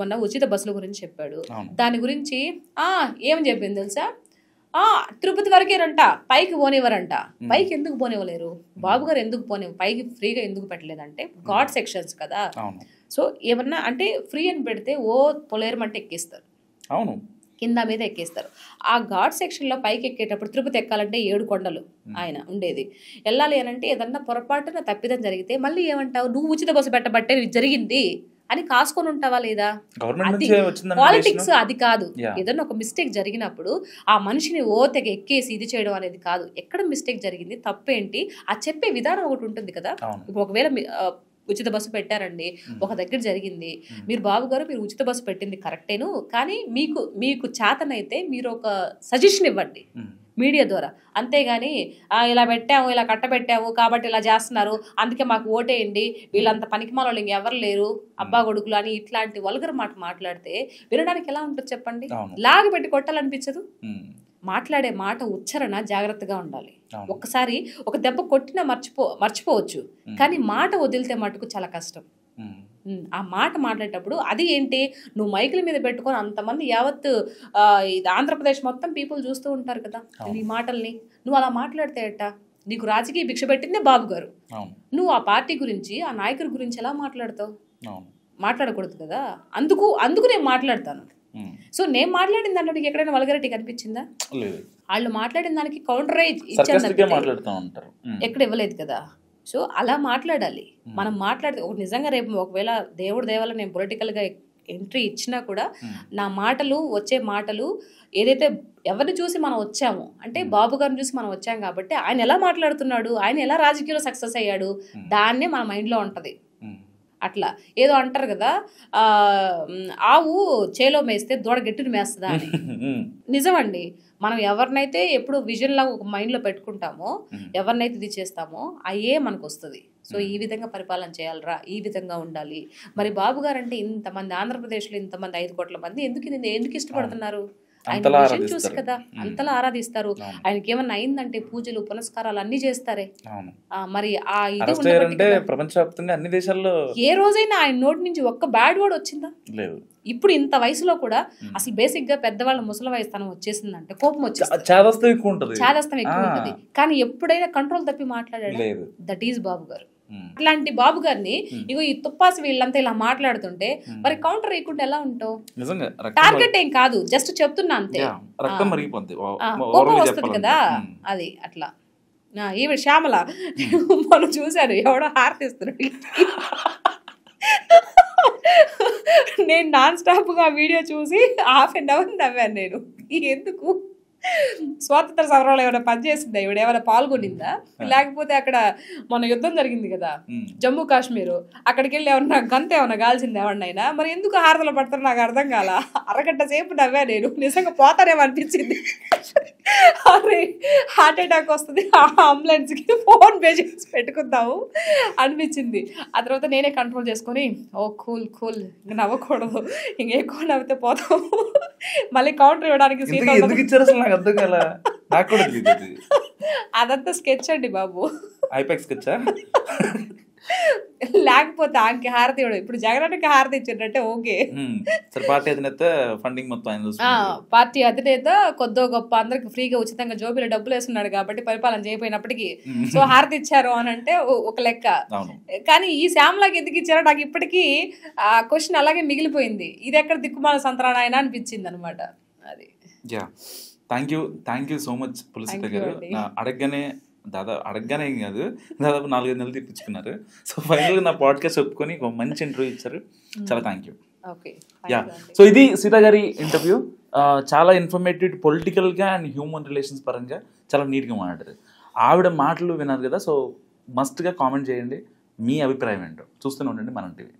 మొన్న ఉచిత బస్సుల గురించి చెప్పాడు, దాని గురించి ఏమని చెప్పింది తెలుసా? తిరుపతి వరకేనంట, పైకి పోనివ్వరంట. పైకి ఎందుకు పోనివ్వలేరు? బాబు గారు ఎందుకు పైకి ఫ్రీగా ఎందుకు పెట్టలేదంటే ఘాట్ సెక్షన్స్ కదా. సో ఏమన్నా అంటే ఫ్రీ అని పెడితే పొలేరమంటే ఎక్కిస్తారు, అవును కింద మీద ఎక్కిస్తారు. ఆ ఘాట్ సెక్షన్లో పైకి ఎక్కేటప్పుడు తిరుపతి ఎక్కాలంటే 7 కొండలు ఆయన ఉండేది, వెళ్ళాలి అని అంటే ఏదన్నా పొరపాటున తప్పిదం జరిగితే మళ్ళీ ఏమంటావు? నువ్వు ఉచిత బస్సు పెట్టబట్టే జరిగింది అని కాసుకొని ఉంటావా లేదా? పాలిటిక్స్ అది కాదు. ఏదన్నా ఒక మిస్టేక్ జరిగినప్పుడు ఆ మనిషిని తెగ ఎక్కేసి ఇది చేయడం అనేది కాదు. ఎక్కడ మిస్టేక్ జరిగింది, తప్పేంటి, ఆ చెప్పే విధానం ఒకటి ఉంటుంది కదా. ఒకవేళ ఉచిత బస్సు పెట్టారండి, ఒక దగ్గర జరిగింది, మీరు బాబు గారు మీరు ఉచిత బస్సు పెట్టింది కరెక్టేను, కానీ మీకు చేతనైతే మీరు ఒక సజెషన్ ఇవ్వండి మీడియా ద్వారా, అంతేగాని ఇలా పెట్టాము, ఇలా కట్టబెట్టాము కాబట్టి ఇలా చేస్తున్నారు, అందుకే మాకు ఓటేయండి, వీళ్ళంత పనికిమాల ఎవరు లేరు, అబ్బా కొడుకులు అని ఇట్లాంటి వల్గర్ మాట మాట్లాడితే వినడానికి ఎలా ఉంటుంది చెప్పండి? లాగి పెట్టి కొట్టాలనిపించదు. మాట్లాడే మాట ఉచ్చారణ జాగ్రత్తగా ఉండాలి. ఒక్కసారి ఒక దెబ్బ కొట్టినా మర్చిపోవచ్చు, కానీ మాట వదిలితే మటుకు చాలా కష్టం. ఆ మాట మాట్లాడేటప్పుడు అది ఏంటి, నువ్వు మైకుల మీద పెట్టుకొని అంతమంది యావత్ ఆంధ్రప్రదేశ్ మొత్తం పీపుల్ చూస్తూ ఉంటారు కదా నీ మాటల్ని, నువ్వు అలా మాట్లాడితే ఎట్టా? నీకు రాజకీయ భిక్ష పెట్టిందే బాబు గారు, నువ్వు ఆ పార్టీ గురించి ఆ నాయకుడి గురించి ఎలా మాట్లాడతావు? మాట్లాడకూడదు కదా. అందుకు నేను మాట్లాడతాను. సో నేను మాట్లాడిన దాంట్లో నీకు ఎక్కడైనా వల్గరిటీ కనిపించిందా? వాళ్ళు మాట్లాడిన దానికి కౌంటర్ ఎక్కడ ఇవ్వలేదు కదా. సో అలా మాట్లాడాలి. మనం మాట్లాడితే నిజంగా రేపు ఒకవేళ దేవుడి దేవాల నేను పొలిటికల్గా ఎంట్రీ ఇచ్చినా కూడా నా మాటలు వచ్చే మాటలు ఏదైతే ఎవరిని చూసి మనం వచ్చామో అంటే బాబు గారిని చూసి మనం వచ్చాం కాబట్టి ఆయన ఎలా మాట్లాడుతున్నాడు, ఆయన ఎలా రాజకీయంలో సక్సెస్ అయ్యాడు, దాన్నే మన మైండ్లో ఉంటుంది. అట్లా ఏదో అంటారు కదా, ఆవు చేలో మేస్తే దూడ గట్టిని మేస్తుందా అని. నిజమండి, మనం ఎవరినైతే ఎప్పుడు విజన్ లాగా ఒక మైండ్లో పెట్టుకుంటామో, ఎవరినైతే ఇది చేస్తామో అయ్యే మనకు వస్తుంది. సో ఈ విధంగా పరిపాలన చేయాలరా, ఈ విధంగా ఉండాలి. మరి బాబు గారు అంటే ఇంతమంది ఆంధ్రప్రదేశ్లో ఇంతమంది 5 కోట్ల మంది ఎందుకు ఇష్టపడుతున్నారు? ఆయన విజన్ చూసి కదా అంతలా ఆరాధిస్తారు. ఆయనకి ఏమన్నా అయిందంటే పూజలు పునస్కారాలు అన్ని చేస్తారే. మరి ఆ ఇది ప్రపంచవ్యాప్తంగా అన్ని దేశాల్లో ఏ రోజైనా ఆయన నోటి నుంచి ఒక్క బ్యాడ్ వర్డ్ వచ్చిందా? లేదు. ఇప్పుడు ఇంత వయసులో కూడా అసలు బేసిక్ గా పెద్దవాళ్ళ ముసలి వయసుతనం వచ్చేసిందంటే కోపం వచ్చేస్తుంది, చాదస్తం ఎక్కువ ఉంటుంది. కానీ ఎప్పుడైనా కంట్రోల్ తప్పి మాట్లాడాడు, దట్ ఈజ్ బాబు గారు. అట్లాంటి బాబు గారిని ఇగో ఈ తుప్పాసి వీళ్ళంతా ఇలా మాట్లాడుతుంటే మరి కౌంటర్ వేయకుండా ఎలా ఉంటావు? టార్గెట్ ఏం కాదు, జస్ట్ చెప్తున్నా అంతే. కోపం వస్తుంది కదా, అది అట్లా. ఈవిడ శ్యామల మనం చూశారు ఎవడో హారతిస్తున్నాడు నేను నాన్ స్టాప్గా వీడియో చూసి ½ నవ్వాను నేను. ఎందుకు స్వాతంత్ర సమరంలో ఏమైనా పనిచేసిందా, ఇవిడ ఏమైనా పాల్గొనిందా, లేకపోతే అక్కడ మన యుద్ధం జరిగింది కదా జమ్మూ కాశ్మీర్, అక్కడికి వెళ్ళి ఏమన్నా గంత ఏమన్నా కాల్సింది ఎవరినైనా, మరి ఎందుకు హారతలు పడతారు నాకు అర్థం కాల. అరగంట సేపు నవ్వా నేను, నిజంగా పోతారేమో అనిపించింది. అరే హార్ట్ అటాక్ వస్తుంది, అంబులెన్స్కి ఫోన్ పే చేసి పెట్టుకుందాము అనిపించింది. ఆ తర్వాత నేనే కంట్రోల్ చేసుకొని ఓ కూల్ కూల్ ఇంకా నవ్వకూడదు, ఇంకెక్కువ నవ్వితే పోతాము, మళ్ళీ కౌంటర్ ఇవ్వడానికి ఎందుకు ఇచ్చారు అసలు నాకు అర్థం కాల. నాకు కూడా తెలియదు. అదంతా స్కెచ్ అండి బాబు, ఐపాక్ స్కెచ్చా? లేకపోతే ఆంకి హారతి ఇవ్వడం. ఇప్పుడు జగన్కి హారతి ఇచ్చిందంటే ఓకే, సరే పార్టీ అధినేత ఫండింగ్ మొత్తం ఆయన పార్టీ అధినేత కొద్దో గొప్ప అందరికి ఫ్రీగా ఉచితంగా జోబీలో డబ్బులు వేస్తున్నాడు కాబట్టి పరిపాలన చేయకపోయినప్పటికీ సో హారతి ఇచ్చారు అని అంటే ఒక లెక్క. కానీ ఈ శ్యామ్లాకి ఎందుకు ఇచ్చారో నాకు ఇప్పటికీ ఆ క్వశ్చన్ అలాగే మిగిలిపోయింది. ఇది ఎక్కడ దిక్కుమాల సంతరాణ అయినా అనిపించింది అనమాట. అది థ్యాంక్ యూ సో మచ్ పులిసిత గారు. అడగగానే ఏం కాదు, దాదాపు 4-5 నెలలు తెప్పించుకున్నారు. సో ఫైనల్గా నా పాడ్కాస్ట్ ఒప్పుకొని ఒక మంచి ఇంటర్వ్యూ ఇచ్చారు. చాలా థ్యాంక్ యూ. సో ఇది సీత గారి ఇంటర్వ్యూ. చాలా ఇన్ఫర్మేటివ్, పొలిటికల్గా అండ్ హ్యూమన్ రిలేషన్స్ పరంగా చాలా నీట్గా మాట్లాడారు. ఆవిడ మాటలు విన్నారు కదా, సో మస్ట్గా కామెంట్ చేయండి మీ అభిప్రాయం ఏంటో. చూస్తూనే ఉండండి మనం టీవీ.